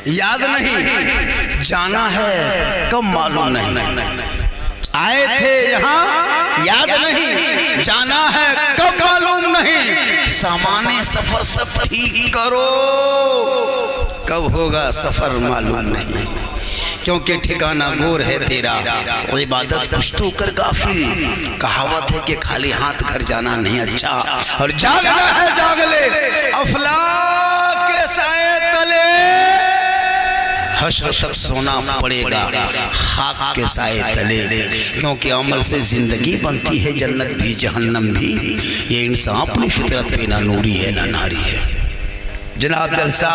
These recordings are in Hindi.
याद नहीं, जाना है कब मालूम नहीं। आए थे यहाँ याद नहीं, जाना है कब मालूम नहीं। सामान्य सफर सब ठीक करो, कब होगा सफर मालूम नहीं। क्योंकि ठिकाना गोर है तेरा, इबादत कुछ तो कर गाफिल। कहावत है कि खाली हाथ घर जाना नहीं अच्छा। और जागना है जाग ले, अफलाक के साए तले हश्र तक सोना पड़ेगा खाक के साए तले। क्योंकि अमल से जिंदगी बनती है, जन्नत भी जहन्नम भी। ये इंसान अपनी फितरत पे ना नूरी है ना नारी है। जनाब जलसा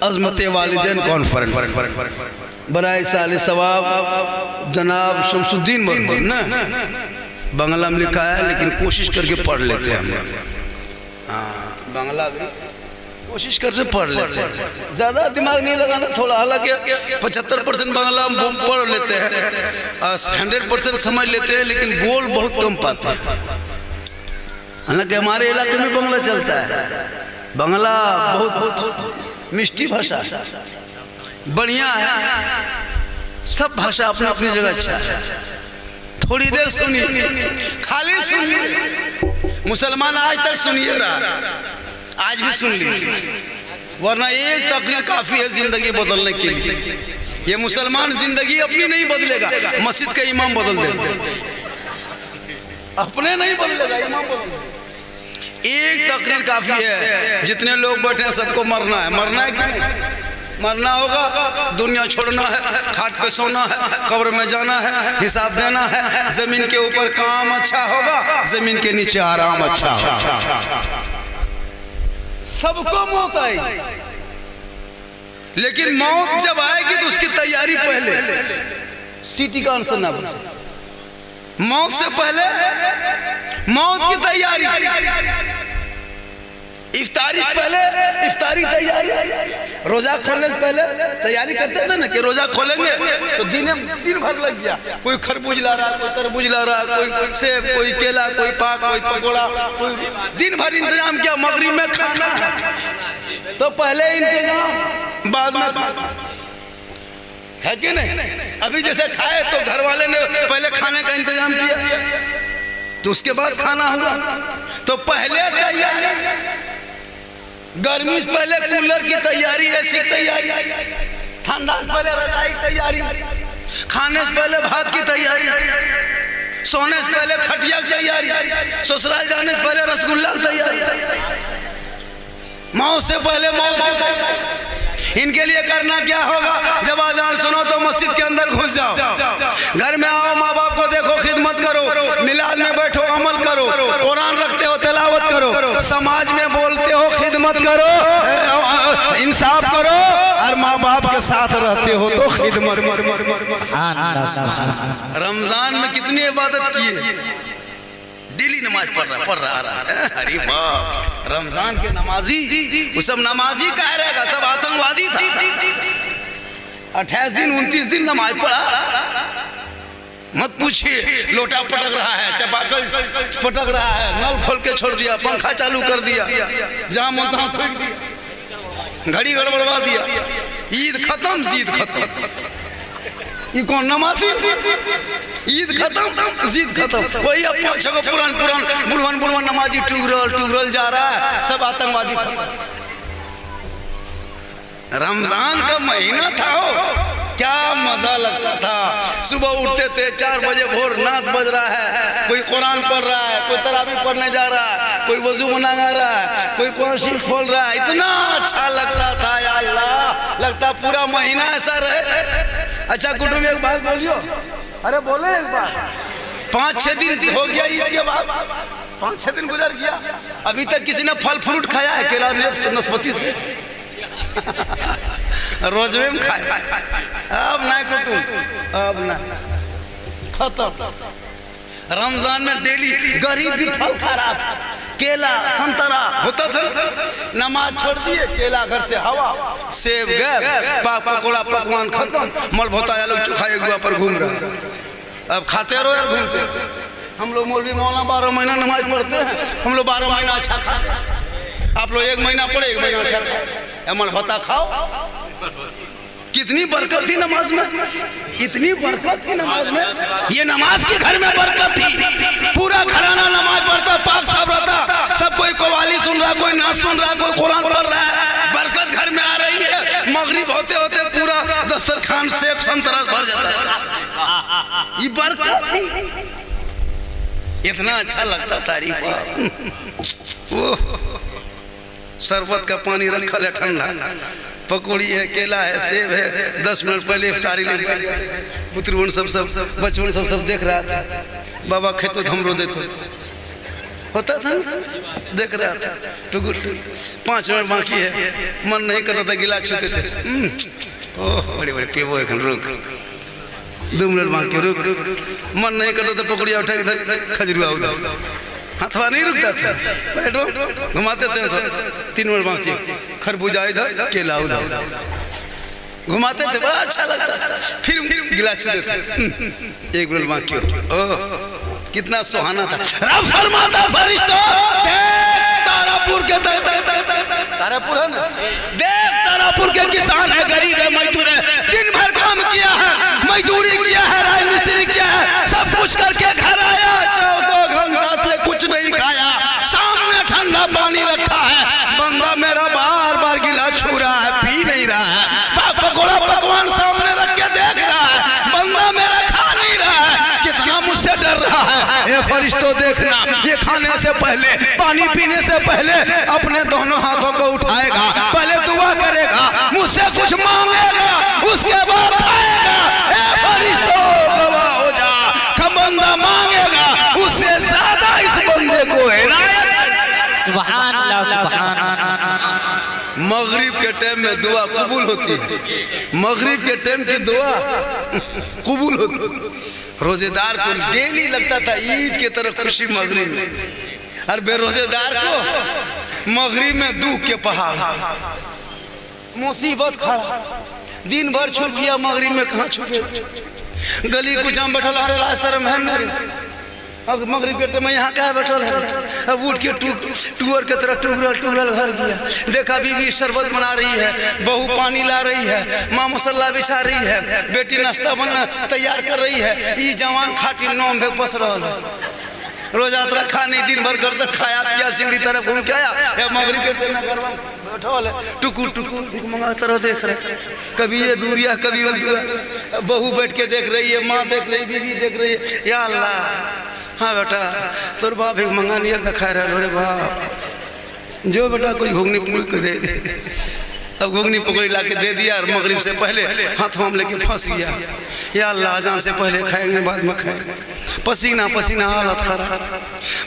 अज़मत वालिदैन कॉन्फ्रेंस बराए साल सवाब जनाब शमसुद्दीन मरमर ना बांग्ला में लिखा है, लेकिन कोशिश करके पढ़ लेते हैं हम। हाँ, बांग्ला भी कोशिश करके पढ़ लेते हैं, ज़्यादा दिमाग नहीं लगाना थोड़ा। हालांकि 75% बांग्ला हम पढ़ लेते हैं, 100% समझ लेते हैं, लेकिन बोल बहुत कम पाते हैं। हालांकि हमारे इलाके में बांग्ला चलता है। बांग्ला बहुत मिष्टी भाषा बढ़िया है, सब भाषा अपनी अपनी जगह अच्छा है। थोड़ी देर सुनिए, खाली सुनिए। मुसलमान आज तक सुनिए रहा, आज भी सुन लीजिए, वरना एक तकरीर काफी है जिंदगी बदलने के लिए। ये मुसलमान जिंदगी अपनी नहीं बदलेगा, मस्जिद का इमाम बदल देगा, अपने नहीं बदलेगा, इमाम बदलेगा। एक तकरीर काफी है। जितने लोग बैठे हैं सबको मरना है। मरना है कि नहीं? मरना होगा, दुनिया छोड़ना है, खाट पे सोना है, कब्र में जाना है, हिसाब देना है। जमीन के ऊपर काम अच्छा होगा, जमीन के नीचे आराम अच्छा होगा। सबको मौत आएगी, लेकिन मौत जब आएगी तो उसकी तैयारी पहले। सीटी का आंसर ना बचे, मौत से पहले मौत की तैयारी। इफ्तारी से पहले इफ्तारी तैयारी। रोजा खोलने से पहले तैयारी करते थे ना कि रोजा खोलेंगे तो दिन भर लग गया। कोई खरबूज ला रहा, कोई तरबूज ला रहा, कोई सेब, कोई केला, कोई पाक, कोई पकोड़ा, कोई दिन भर इंतजाम किया। मगरिब में खाना है तो पहले इंतजाम, बाद में खाना है कि नहीं? अभी जैसे खाए तो घर वाले ने पहले खाने का इंतजाम किया, तो उसके बाद खाना हुआ। तो पहले तैयारी, गर्मी से पहले कूलर की तैयारी, ऐसी तैयारी, ठंडा से पहले रजाई तैयारी, खाने से पहले भात की तैयारी, सोने से पहले खटिया की तैयारी, ससुराल जाने से पहले रसगुल्ला की तैयारी, मौत से पहले मौत। इनके लिए करना क्या होगा? जब आजान सुनो तो मस्जिद के अंदर घुस जाओ, घर में आओ, माँ बाप को देखो, खिदमत करो, मिलाद में बैठो, अमल करो, कुरान रखते हो, तिलावत करो, समाज में बोलते हो, खिदमत करो, इंसाफ करो, और माँ बाप के साथ रहते हो तो खिदमत। रमजान में कितनी इबादत की है, डेली नमाज पढ़ रहा है। अरे बाप, रमजान के नमाजी, वो सब नमाजी कह रहेगा, सब आतंकवादी था। 28 दिन 29 दिन नमाज पढ़ा, मत पूछिए। लोटा पटक रहा है, चपाकल पटक रहा है, नल खोल के छोड़ दिया, पंखा चालू कर दिया, जहां मन तहां थूक दिया, घड़ी गड़बड़वा दिया। ईद खत्म, जीद खत्म। ये कौन नमाजी? ईद खत्म, जीद खत्म। वही अब 5 गो पुरान बुढ़वन नमाजी टुगरल जा रहा है, सब आतंकवादी। रमजान का महीना था, क्या मजा लगता था। सुबह उठते थे 4 बजे भोर, नात बज रहा है, कोई कुरान पढ़ रहा है, कोई तरावी पढ़ने जा रहा है, कोई वजू बना रहा है, कोई कुरान खोल रहा है। इतना अच्छा लगता था, या अल्लाह, लगता पूरा महीना ऐसा रहे। अच्छा कुटुंब, एक बात बोलियो। अरे बोले एक बात। 5-6 दिन हो गया ईद के बाद, 5-6 दिन गुजर गया, अभी तक किसी ने फल फ्रूट खाया है? केला नाशपाती से रोजवे में खाए, अब ना कुटुंब, अब ना, खत्म। रमजान में डेली गरीब भी फल खा रहा था, केला संतरा होता था। नमाज छोड़ दिए, केला घर से हवा, सेब गए, पकोड़ा पकवान खत्म, मलभोता लोग चुखाए गुआ पर घूम रहा। अब खाते रहो यार, घूमते। हम लोग मौलवी मौलाना 12 महीना नमाज पढ़ते हैं, हम लोग 12 महीना अच्छा खाते हैं। आप लोग 1 महीना पढ़े, 1 महीना अच्छा खाते। अमल भत्ता खाओ। कितनी बरकत थी नमाज में, इतनी बरकत थी नमाज में। ये नमाज के घर में बरकत थी, पूरा घराना नमाज पढ़ता, पाक साफ रहता, सब कोई कव्वाली सुन रहा, कोई नाच सुन रहा, कोई कुरान पढ़ रहा है, बरकत घर में आ रही है। मगरिब होते होते पूरा दस्तरखान सेब संतरा भर जाता है। ये बरकत थी, इतना अच्छा लगता तारीफ। वो शरबत का पानी रखा है ठंडा, पकौड़ी है, केला है, सेब है। 10 मिनट पहले इफ्तारी पुत्र सब बचपन सब देख रहा था। बाबा खेतो तो हमरो देते होता था, देख रहा था टुकुर। 5 मिनट बाकी है, मन नहीं करता था, गिलास छूते थे। ओह बड़े बड़े पेबो एक रुक, 2 मिनट बाकी रुक, मन नहीं करता था, पकौड़िया उठा इधर खजरुआ उधर, हथवा नहीं रुकता था, बैठो घुमाते थे। 3 मिनट बाकी, खरबूजा इधर, केला उधर, घुमाते थे, बड़ा अच्छा लगता था। फिर गिलास छूते थे, 1 मिनट बाकी हो। ओह कितना सुहाना था। रब फरमाता फरिश्तों, देख तारापुर के तारापुर है ना, देख तारापुर के किसान है, गरीब है, मजदूर है, दिन भर काम किया है, मजदूरी किया है, राज मिस्त्री किया है, सब कुछ करके घर आया, 14 घंटा से कुछ नहीं खाया, सामने ठंडा पानी रखा है, बंदा मेरा बार बार गिलास छू रहा है, पी नहीं रहा है, पकौड़ा पकवान सामने रख के देख रहा है, बंदा मेरा खा नहीं रहा है, कितना मुझसे डर रहा है। ये फरिश्तों देखना, ये खाने से पहले, पानी पीने से पहले अपने दोनों हाथों को उठाएगा, पहले दुआ करेगा, मुझसे कुछ मांगेगा, उसके बाद खाएगा। ए फरिश्तों गवाह हो जा, बंदा मांगेगा, उससे ज्यादा इस बंदे को इनायत। सुभान अल्लाह, सुभान अल्लाह। मगरिब के टाइम में दुआ कबूल होती है, मगरिब के टाइम की दुआ कबूल होती। रोजेदार को डेली लगता था ईद के तरह खुशी मगरिब में, और बेरोजेदार को मगरिब में दुख के पहाड़, मुसीबत खड़ा, दिन भर छुप गया, मगरिब में कहाँ छुपे। गली कुछ हम बैठल, अरे शर्म है ना, अब मगरिब के टाइम में यहाँ क्या बैठल है। अब उठ के टूअर के तरह टुगरल घर गया, देखा बीवी शरबत बना रही है, बहू पानी ला रही है, माँ मसल्ला बिछा रही है, बेटी नाश्ता बनना तैयार कर रही है, ये जवान खाटी नौम में पस रहा है, रोजा तरह खा नहीं, दिन भर कर तक खाया पिया, सीढ़ी तरफ घूम के आया, मगरिब के टाइम में गरबा बैठल है, टुकुर टुकुर मंगा तरह देख रहे, कभी ये दूरिया कभी वो दूर, बहू बैठ के देख रही है, माँ देख रही, बीवी देख रही है। या अल्लाह, हाँ बेटा तोर बाप एक मंगा नहीं दिखा रहा, रे बाप जो बेटा कुछ घुगनी पूरी को दे दे। अब घुगनी पकड़ी ला के दे दिया, और मगरिब से पहले हाथ में लेके फंस गया। या अल्लाह अजान से पहले खाएंगे बाद में खाएंगे, पसीना पसीना, हालत खराब,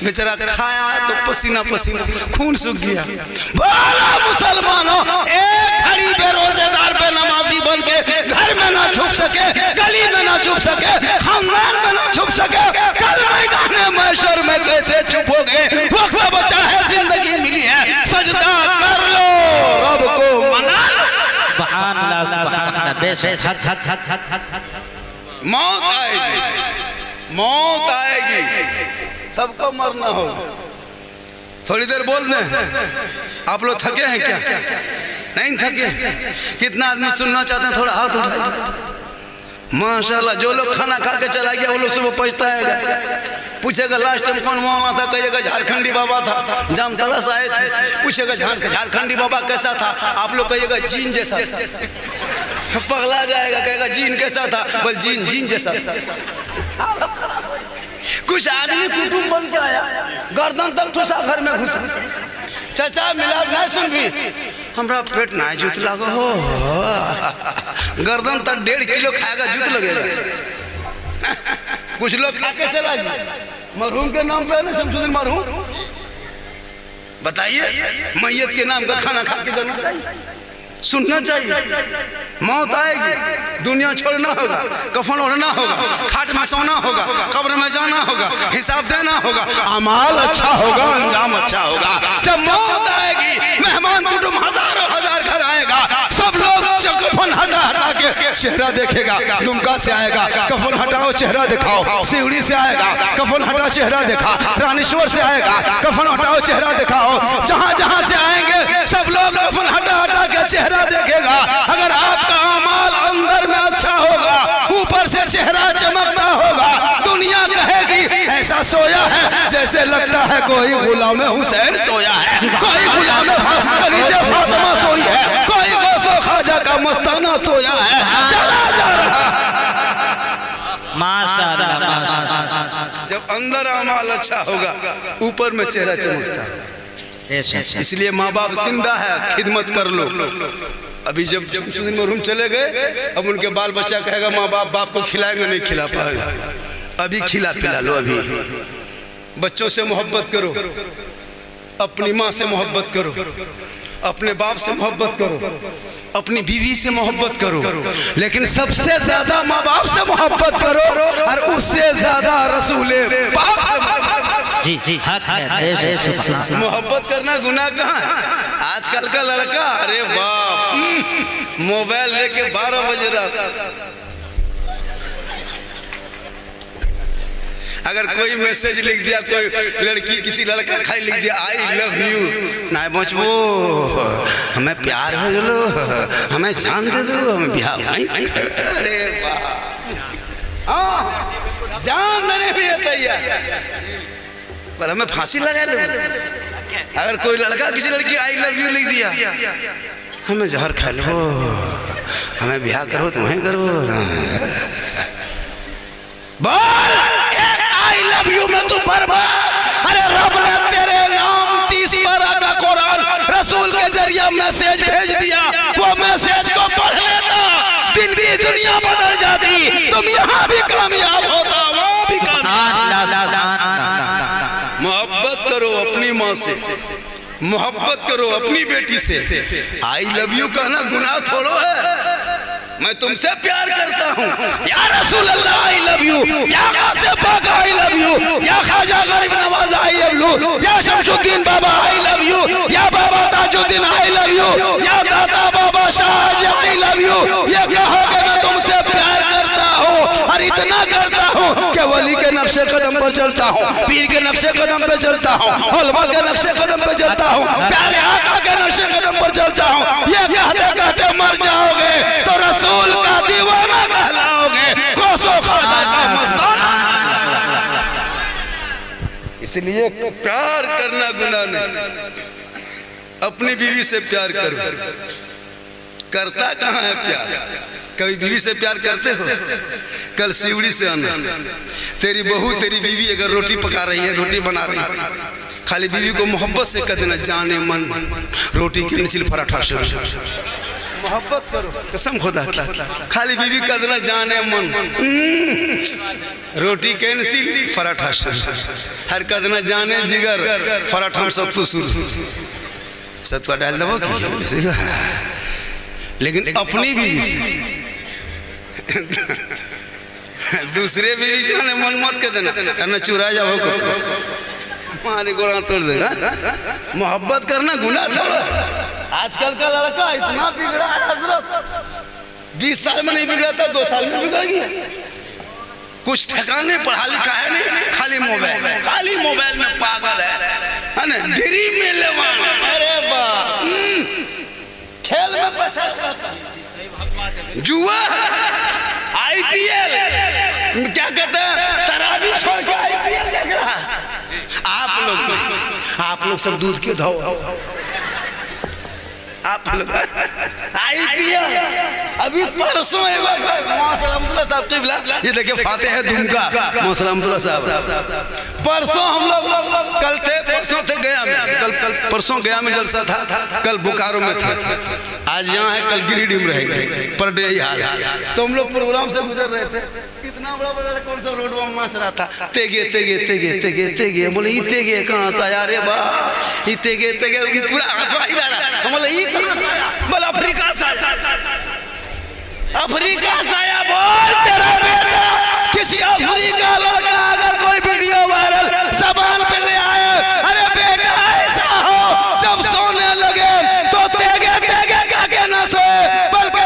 बेचारा खाया तो पसीना पसीना, खून सूख गया। बोला मुसलमानों, एक घड़ी बेरोजेदार पे नमाजी बन के घर में ना छुप सके, गली में ना छुप सके, खानदान में ना छुप सके, कल मैदान महशर में कैसे छुपोगे। वक्त बचा है, जिंदगी मिली है, सजदा कर लो, रब को मना लो। सुभान अल्लाह, सुभान अल्लाह। बेशक हक हक हक हक हक हक। मौत आएगी, मौत आएगी, सबको मरना होगा। थोड़ी देर बोल दें, आप लोग थके हैं क्या? नहीं थके? कितना आदमी सुनना चाहते हैं, थोड़ा हाथ उठाइए। माशाल्लाह, जो लोग खाना खा के चला गया वो लोग सुबह पछताएगा, पूछेगा लास्ट टाइम कौन मौलाना था, कहिएगा झारखंडी बाबा था, जामतला से आए थे, पूछेगा झारखंडी बाबा कैसा था, आप लोग कहिएगा जीन जैसा था, पगला जाएगा, कहेगा जीन कैसा था, बोल जीन जीन जैसा। कुछ आदमी कुटुंब बन के आया, गर्दन तक ठुसा, घर में घुसा, चाचा मिलाद नहीं सुन भी, हमरा पेट ना जूत लागो हो, गर्दन तक 1.5 किलो खाएगा, जूत लगेगा। कुछ लोग खा के चला गया, मरहूम के नाम पे ना, शमसुद्दीन मरहूम, बताइए मैयत के नाम का खाना खा के जाना चाहिए, सुनना चाहिए। मौत आएगी, दुनिया छोड़ना होगा, कफन ओढ़ना होगा, खाट में सोना होगा, कब्र में जाना होगा, हिसाब देना होगा, अमाल अच्छा होगा, अंजाम अच्छा होगा। जब मौत आएगी, मेहमान कुटुंब हजारों हजार घर आएगा, सब लोग कफन हटा हटा के चेहरा देखेगा। दुमका से आएगा, कफन हटाओ चेहरा दिखाओ। सिवड़ी से आएगा, कफन हटा चेहरा दिखा। रानीश्वर से आएगा, कफन हटाओ चेहरा दिखाओ। जहां जहां से आएंगे सब लोग कफन हटा हटा के चेहरा देखेगा। अगर आपका अमाल अंदर में अच्छा होगा, ऊपर से चेहरा चमकता होगा, दुनिया कहेगी ऐसा सोया है जैसे लगता है कोई गुलाम हुसैन सोया है, कोई गुलाम खदीजा फातिमा सोई है, कोई गौसो ख्वाजा का मस्ताना सोया है। चला जा रहा माशाअल्लाह माशाअल्लाह। जब अंदर अमाल अच्छा होगा, ऊपर में चेहरा चमकता है। इसलिए माँ बाप जिंदा है, खिदमत कर लो। अभी जब शमसुद्दीन मरहूम चले गए, अब उनके बाल बच्चा कहेगा माँ बाप को खिलाएंगे, नहीं खिला पाएगा। अभी खिला पिला लो। अभी बच्चों से मोहब्बत करो, अपनी माँ से मोहब्बत करो, अपने बाप से मोहब्बत करो, अपनी बीवी से मोहब्बत करो, लेकिन सबसे ज्यादा माँ बाप से मोहब्बत करो, और उससे ज्यादा रसूले पाक से जी जी हक है। मोहब्बत करना गुनाह कहाँ है? आजकल का लड़का, अरे बाप, मोबाइल लेके 12 बजे रात, अगर कोई मैसेज लिख दिया, कोई लड़की किसी लड़का खाली लिख दिया आई लव यू, ना बचबो, हमें प्यार हो गलो, हमें जान दे दो, हमें ब्याह। अरे हाँ, जान देने भी तैयार, पर हमें फांसी लगा लो। अगर कोई लड़का किसी लड़की आई लव यू लिख दिया, हमें जहर खा लो, हमें ब्याह करो, तुम्हें करो। बोल आई लव यू में तू बर्बाद। अरे रब ने तेरे नाम 30 पारा का कुरान रसूल के जरिए मैसेज भेज दिया, वो मैसेज को पढ़ लेता, दिन की दुनिया बदल जाती, तुम यहाँ भी कामयाब होता, वहाँ भी कामयाब। मोहब्बत करो अपनी माँ से, मोहब्बत करो अपनी बेटी से। आई लव यू कहना गुनाह थोड़ो है। मैं तुमसे प्यार करता हूँ, या रसूल अल्लाह आई लव यू, या गाज़ी पाक आई लव यू, या ख्वाजा गरीब नवाज आई लव यू, या शमसुद्दीन बाबा आई लव यू, या बाबा ताजुद्दीन आई लव यू, या दाता बाबा शाह आई लव यू। ये कहोगे मैं तुमसे प्यार करता हूँ, और इतना करता हूँ कि वली के नक्शे कदम पर चलता हूँ, पीर के नक्शे कदम पर चलता हूँ, उलमा के नक्शे कदम पर चलता हूँ, प्यारे आका के नक्शे कदम पर चलता हूँ। ये कहते कहते मर जाओगे तो रसूल का दीवाना कहलाओगे, गौसो ख्वाजा का मस्ताना। इसलिए प्यार करना गुनाह नहीं। अपनी बीवी से प्यार करो। करता कहाँ है प्यार? कभी बीवी से प्यार करते हो? कल सिवड़ी से आना, तेरी बहू तेरी बीवी अगर रोटी पका रही है, रोटी बना रही है, खाली बीवी को मोहब्बत से कह देना जाने मन रोटी के निचल पराठा शुरू। मोहब्बत करो, कसम खुदा की, खाली बीवी कह देना जाने मन रोटी के निचल पराठा शुरू, हर कह देना जाने जिगर पराठा सत्तू शुरू। सत्तू डाल दबो, लेकिन अपनी बीवी से दूसरे बीवी जाने मन मत कह देना, करना चुरा जाओ हमारे गोड़ा तोड़ देगा। मोहब्बत करना गुनाह थोड़ा। आजकल का लड़का इतना बिगड़ा है हजरत, 20 साल में नहीं बिगड़ा था, 2 साल में बिगड़ गया। कुछ ठिकाने पढ़ा लिखा है नहीं, खाली मोबाइल में पागल है ना, ड्रीम में लेवान। अरे बाप, खेल में पैसा जुआ, IPL, क्या कहते हैं, तराबी छोड़ के IPL देख रहा है। आप लोग सब दूध के धो, आप लोग IPL। अभी परसों साहब किबला, ये देखिए फाते है दुमका मोहम्मद साहब, परसों हम लोग कल थे, परसों थे गया में, कल परसों गया में जलसा था, कल बोकारो में थे, आज यहाँ है, कल गिरिडीह में रहेंगे। पर डे ही हाल है। तो हम लोग प्रोग्राम से गुजर रहे थे, इतना बड़ा कौन सा रोड में नाच रहा था, तेगे तेगे तेगे तेगे तेगे, बोले ये तेगे कहाँ से आया रे बा, ये तेगे तेगे पूरा हाथ हिला रहा, बोले ये कहाँ से आया, बोले अफ्रीका से आया, अफ्रीका से आया। बोल तेरा बेटा किसी अफ्रीका लड़का अगर कोई वीडियो वायरल जबान पे ले आए, अरे बेटा ऐसा हो जब सोने लगे तो तेगे तेगे का के ना सोए, बल्कि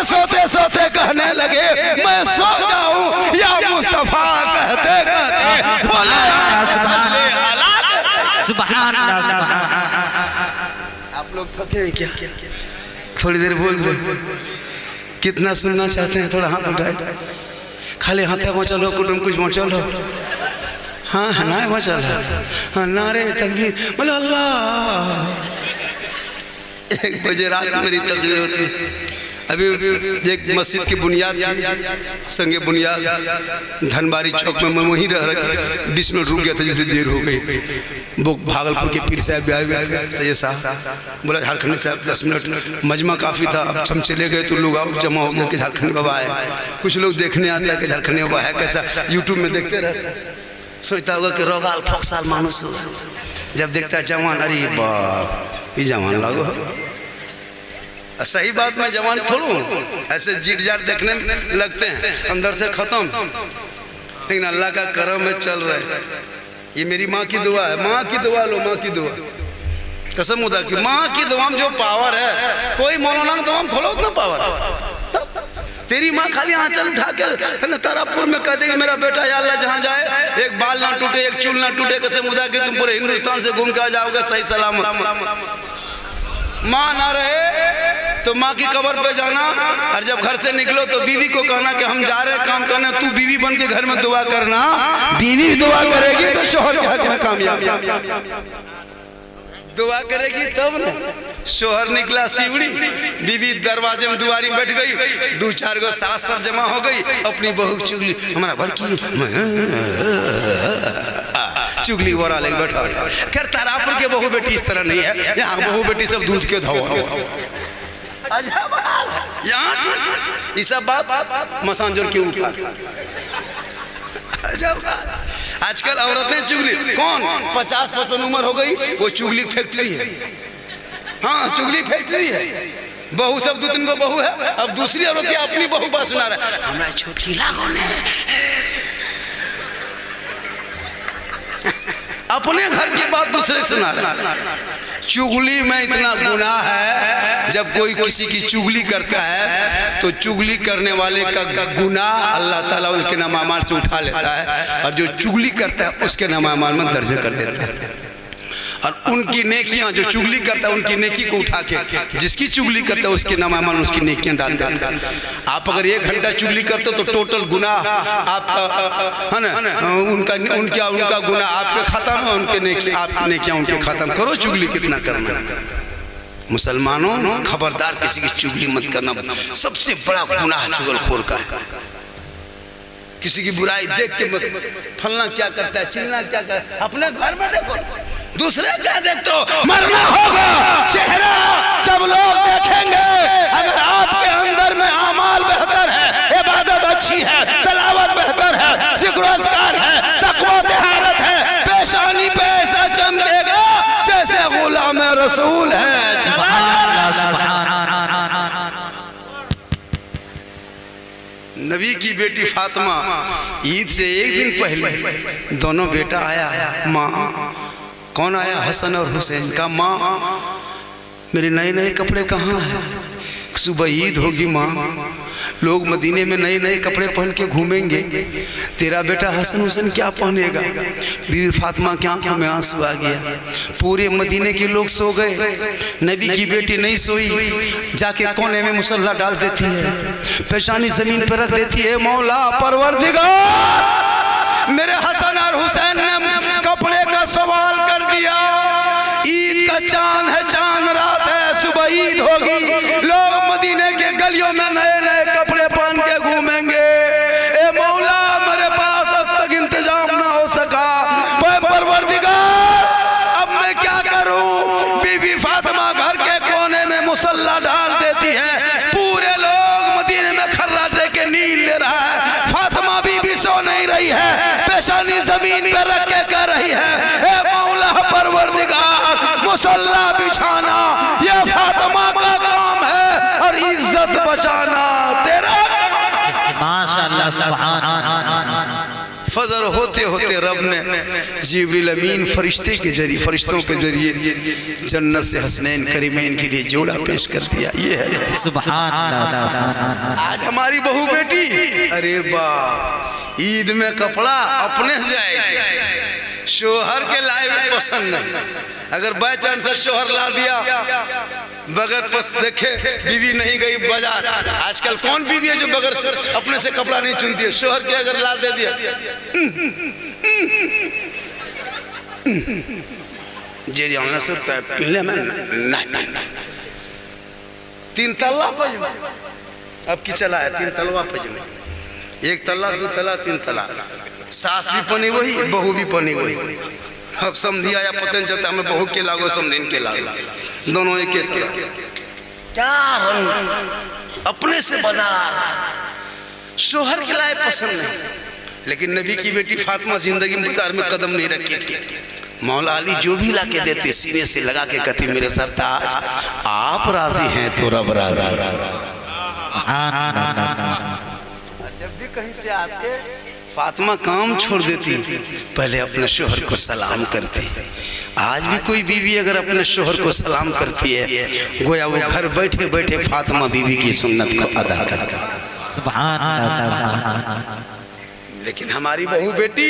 सुभान अल्लाह सुभान। आप लोग थके हैं क्या? थोड़ी देर बोल दे। कितना सुनना चाहते हैं? थोड़ा हाथ उठाए। खाली हाथ मचलो, कुटुम कुछ मचलो। हाँ है ना मचल है। हाँ नारे तकबीर बोलो अल्लाह। 1 बजे रात मेरी तकबीर होती। अभी एक मस्जिद की बुनियाद थी, संगे बुनियाद धनबारी चौक में। मैं वहीं रह 20 मिनट रुक गया था, जैसे देर हो गई। वो भागलपुर के पीर साहब भी आए हुए थे, सैयद साहब। बोला झारखंडी साहब 10 मिनट, मजमा काफ़ी था। अब हम चले गए तो लोग और जमा हो गया कि झारखंडी बाबा आए। कुछ लोग देखने आता है कि झारखंडी बाबा है कैसा, यूट्यूब में देखते रहते। सोचता होगा कि रोगाल फोकसाल मानुस हो। जब देखता है जवान, अरे बाप ये जवान लगो। सही बात में जवान थोड़ू, ऐसे जीट जाट देखने में लगते हैं, अंदर से खत्म। लेकिन अल्लाह का करम में चल रहे। ये मेरी माँ की दुआ है। माँ की दुआ लो, माँ की दुआ। कसम खुदा की माँ की दुआ में जो पावर है, कोई मौलाना दुआ में थोड़ा उतना पावर है। तेरी माँ खाली आंचल उठा के ना तारापुर में कह देगी मेरा बेटा या अल्लाह जहाँ जाए एक बाल ना टूटे, एक चूल ना टूटे। कसम खुदा की तुम पूरे हिंदुस्तान से घूम के आ जाओगे सही सलामत। माँ ना रहे तो माँ की कब्र पे जाना, और जब घर से निकलो तो बीवी को कहना कि हम जा रहे काम करने, तू बीवी बन के घर में दुआ करना। बीवी दुआ करेगी तो शोहर के हक में कामयाब। दुआ करेगी तब ना। शोहर निकला सीवड़ी, बीवी दरवाजे में दुआरी में बैठ गई। 2-4 गो सास सब जमा हो गई, अपनी बहू चुगली हमारा बड़की चुगली बोरा लेके बैठा। खैर तारापुर के बहू बेटी इस तरह नहीं है, यहाँ बहू बेटी सब दूध के धोआ। यहाँ ये सब बात मसांजोर के ऊपर। आजकल औरतें चुगली, कौन 50-55 उम्र हो गई वो चुगली फैक्ट्री है। हाँ चुगली फैक्ट्री है। बहू सब 2-3 गो बहू है, अब दूसरी औरत अपनी बहू बात सुना रहा है, हमारा छोटकी लागो ने। अपने घर की बात दूसरे सुना रहा है। चुगली में इतना गुनाह है, जब कोई किसी की चुगली करता है तो चुगली करने वाले का गुनाह अल्लाह ताला उसके नामामाल से उठा लेता है, और जो चुगली करता है उसके नामामाल में दर्ज कर देता है। और उनकी नेकियां, जो चुगली करता है उनकी नेकी को उठा के जिसकी चुगली करता है उसके नामामाल उसकी नेकियां डाल देता है। आप अगर 1 घंटा चुगली करते हो तो टोटल गुनाह आपका है ना, उनका गुनाह आपके खाता में, उनके नेकी आपकी नेकियां उनके खाता में। करो चुगली कितना करना। मुसलमानों खबरदार, किसी की चुगली मत करना। सबसे बड़ा गुनाह चुगलखोर का है। किसी की बुराई देख के मत, फलना क्या करता है, चिलना क्या करता है, अपने घर में देखो। दूसरे क्या देखते हो? मरना होगा चेहरा जब लोग देखेंगे। अगर आपके अंदर में आमाल बेहतर है, इबादत अच्छी है, तलावत बेहतर है, जिक्र-ओ-अस्कार है, तकवा तहारत है, पेशानी पे ऐसा चमकेगा जैसे गुलाम रसूल है। नबी की बेटी फातिमा ईद से 1 दिन पहले दोनों बेटा आया। माँ कौन आया? हसन और हुसैन का। माँ मेरे नए कपड़े कहाँ हैं? सुबह ईद होगी माँ, लोग मदीने में नए कपड़े पहन के घूमेंगे, तेरा बेटा हसन हुसैन क्या पहनेगा? बीवी फातिमा की आंखों में आंसू आ गया। पूरे मदीने के लोग सो गए, नबी की बेटी नहीं सोई, जाके कोने में मुसल्ला डाल देती है, पेशानी जमीन पर रख देती है। मौला परवरदिगार, मेरे हसन और हुसैन ने कपड़े का सवाल कर दिया। ईद का चांद है, चांद रात है, सुबह ईद होगी, लोग मदीने के गलियों में नए कपड़े पहन के घूमेंगे। ए मौला मेरे पास अब तक इंतजाम ना हो सका, परवरदिगार अब मैं क्या करूं? बीवी फातिमा घर के कोने में मुसल्ला डाल देती है, पूरे लोग मदीने में खर्राटे के नींद ले रहा है। फातिमा बीबी सो नहीं रही है, पेशानी जमीन पे रख के कह रही है, ए मौला परवरदिगार मुसल्ला बिछाना ये फातिमा का काम है, और इज्जत बचाना तेरा माशाअल्लाह सुभान। फजर होते होते रब ने जिब्रील अमीन फरिश्ते के जरिए, फरिश्तों के जरिए जन्नत से हसनैन करीमैन के लिए जोड़ा पेश कर दिया। ये है सुभान अल्लाह। आज हमारी बहू बेटी, अरे वाह, ईद में कपड़ा अपने से जाएगी, शोहर के लाए हुए पसंद नहीं। अगर बाई चांस से शोहर ला दिया बगैर देखे बीवी नहीं गई बाजार। आजकल कौन बीवी है जो बगैर अपने से कपड़ा नहीं चुनती है? शोहर के अगर ला दे दिया जेरी हमने सुनता है पिल्ले में नहीं 3 तल्ला पजमा अब की चला है 3 तलवा पजमा 1 तल्ला 2 तल्ला 3 तल्ला। सास भी पनी वही बहू भी पनी वही। अब समझिया या पता नहीं चलता हमें बहू के लागो समझिन के लागो दोनों एक ही तरह। क्या रंग अपने से बाजार आ रहा है। शोहर के लाए पसंद नहीं। लेकिन नबी की बेटी फातिमा जिंदगी में बाजार में कदम नहीं रखी थी। मौला अली जो भी लाके देते सीने से लगा के कहती मेरे सरताज आप राजी हैं तो रब राजी। जब भी कहीं से आते फातिमा काम छोड़ देती पहले अपने शोहर को सलाम करती। आज भी कोई बीवी अगर अपने शोहर को सलाम करती है गोया वो घर बैठे बैठे फातिमा बीवी की सुन्नत को अदा करती। लेकिन हमारी बहू बेटी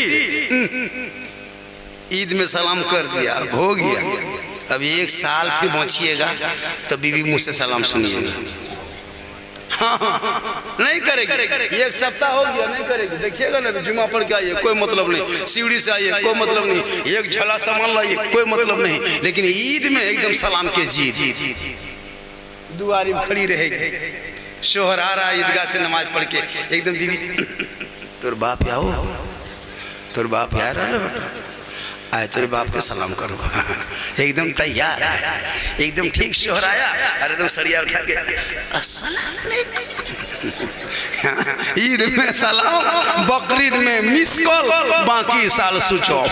ईद में सलाम कर दिया हो गया। अब 1 साल फिर बचिएगा तो बीवी मुँह से सलाम सुनिएगा। हाँ नहीं करेगी। 1 सप्ताह हो गया नहीं करेगी। देखिएगा ना जुमा पढ़ के आइए कोई मतलब नहीं, सीढ़ी से आइए कोई मतलब नहीं, 1 झोला सामान लाइए कोई मतलब नहीं। लेकिन ईद में एकदम सलाम के जीत दुआरी में खड़ी रहेगी। शोहर आ रहा ईदगाह से नमाज पढ़ के एकदम बीवी तोर बाप आओ तोर बाप आ रहा बेटा आए तेरे बाप के सलाम करो। एकदम तैयार है एकदम ठीक शोहर आया और एकदम सरिया उठा के अस्सलाम वालेकुम। ईद में सलाम बकरीद में मिस कॉल बाकी साल स्विच ऑफ।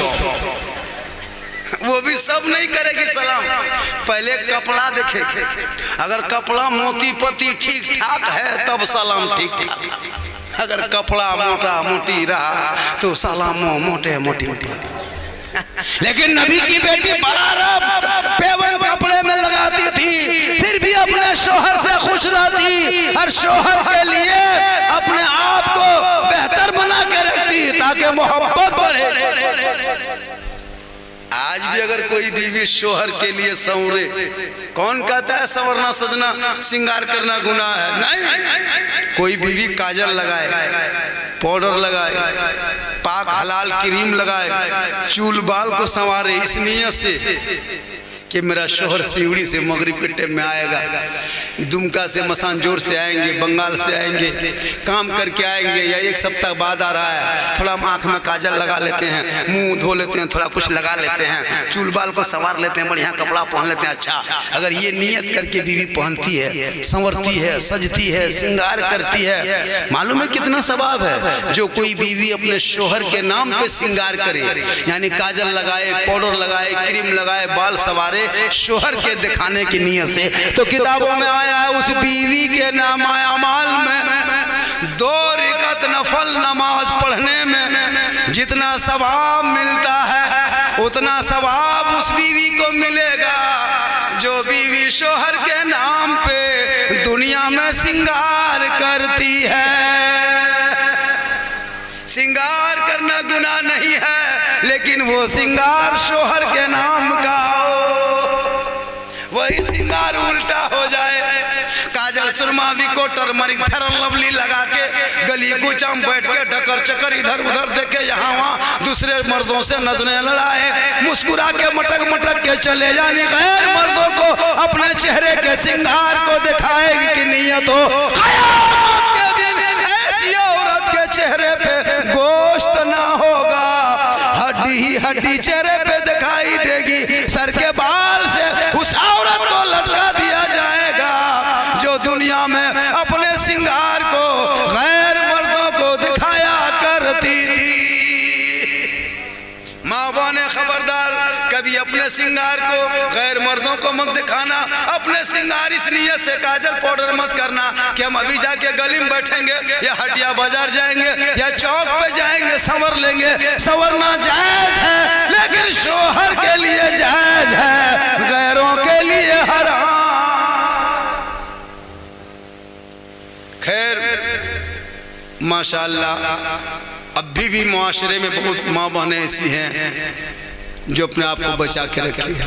वो भी सब नहीं करेगी सलाम। पहले कपड़ा देखे अगर कपड़ा मोती पति ठीक ठाक है तब सलाम ठीक ठाक। अगर कपड़ा मोटा मोटी रहा तो सलाम मोटे मोटी मोटी। लेकिन नबी की बेटी 12 पेवन कपड़े में लगाती थी फिर भी अपने शोहर से खुश रहती और शोहर के लिए अपने आप को बेहतर बना के रखती ताकि मोहब्बत बढ़े। आज भी अगर कोई बीवी शोहर के लिए संवरे, कौन कहता है संवरना सजना श्रृंगार करना गुनाह है? नहीं। कोई बीवी काजल लगाए पाउडर लगाए पाक हलाल क्रीम लगाए चूल बाल को संवारे इस नियत से कि मेरा शोहर सिवड़ी से मगरिब के टाइम में आएगा, दुमका से मसानजोर से आएंगे, बंगाल से आएंगे, काम करके आएंगे या 1 सप्ताह बाद आ रहा है, थोड़ा आँख में काजल लगा लेते हैं, मुंह धो लेते हैं, थोड़ा कुछ लगा लेते हैं, चूल बाल को संवार लेते हैं, बढ़िया कपड़ा पहन लेते हैं। अच्छा अगर ये नियत करके बीवी पहनती है, संवरती है, सजती है, श्रृंगार करती है, मालूम है कितना सवाब है। जो कोई बीवी अपने शोहर के नाम पे श्रृंगार करे यानी काजल लगाए, पाउडर लगाए, क्रीम लगाए, बाल सवारे शोहर के दिखाने की नियत से, तो किताबों में आया है उस बीवी के नाम अमाल में 2 रकात नफल नमाज पढ़ने में जितना सवाब मिलता है उतना सवाब उस बीवी को मिलेगा जो बीवी शोहर के नाम पे दुनिया में श्रृंगार करती है। श्रृंगार करना गुनाह नहीं है लेकिन वो श्रृंगार शोहर के नाम का हो, वही श्रृंगार उल्टा हो जाए। काजल सुरमा विको टर्मरिक फेरन लवली लगा के गली कुचम बैठ के ढकर चकर इधर उधर देखे यहाँ वहाँ दूसरे मर्दों से नजरें लड़ाए, मुस्कुरा के मटक मटक के चले जाने गैर मर्दों को अपने चेहरे के श्रृंगार को दिखाएगी कि नियत हो क़यामत के दिन ऐसी औरत के चेहरे पे गोश्त ना होगा, हड्डी ही हड्डी चेहरे पे दिखाई देगी। सर के बाल से उस औरत को लटका दिया जाएगा जो दुनिया में अपने श्रृंगार को गैर मर्दों को दिखाया करती थी। माँ बहने खबरदार कभी अपने श्रृंगार को गैर मर्दों को मत दिखाना। अपने श्रृंगार इस नियत से काजल पाउडर मत करना कि हम अभी जाके गली में बैठेंगे या हटिया बाजार जाएंगे या चौक पे जाएंगे संवर लेंगे। संवरना जायज है लेकिन शोहर के लिए जायज है, गैरों के लिए हराम। खैर माशाअल्लाह अभी भी मुआशरे में बहुत माँ बहनें ऐसी हैं जो अपने आप को बचा के रखी है।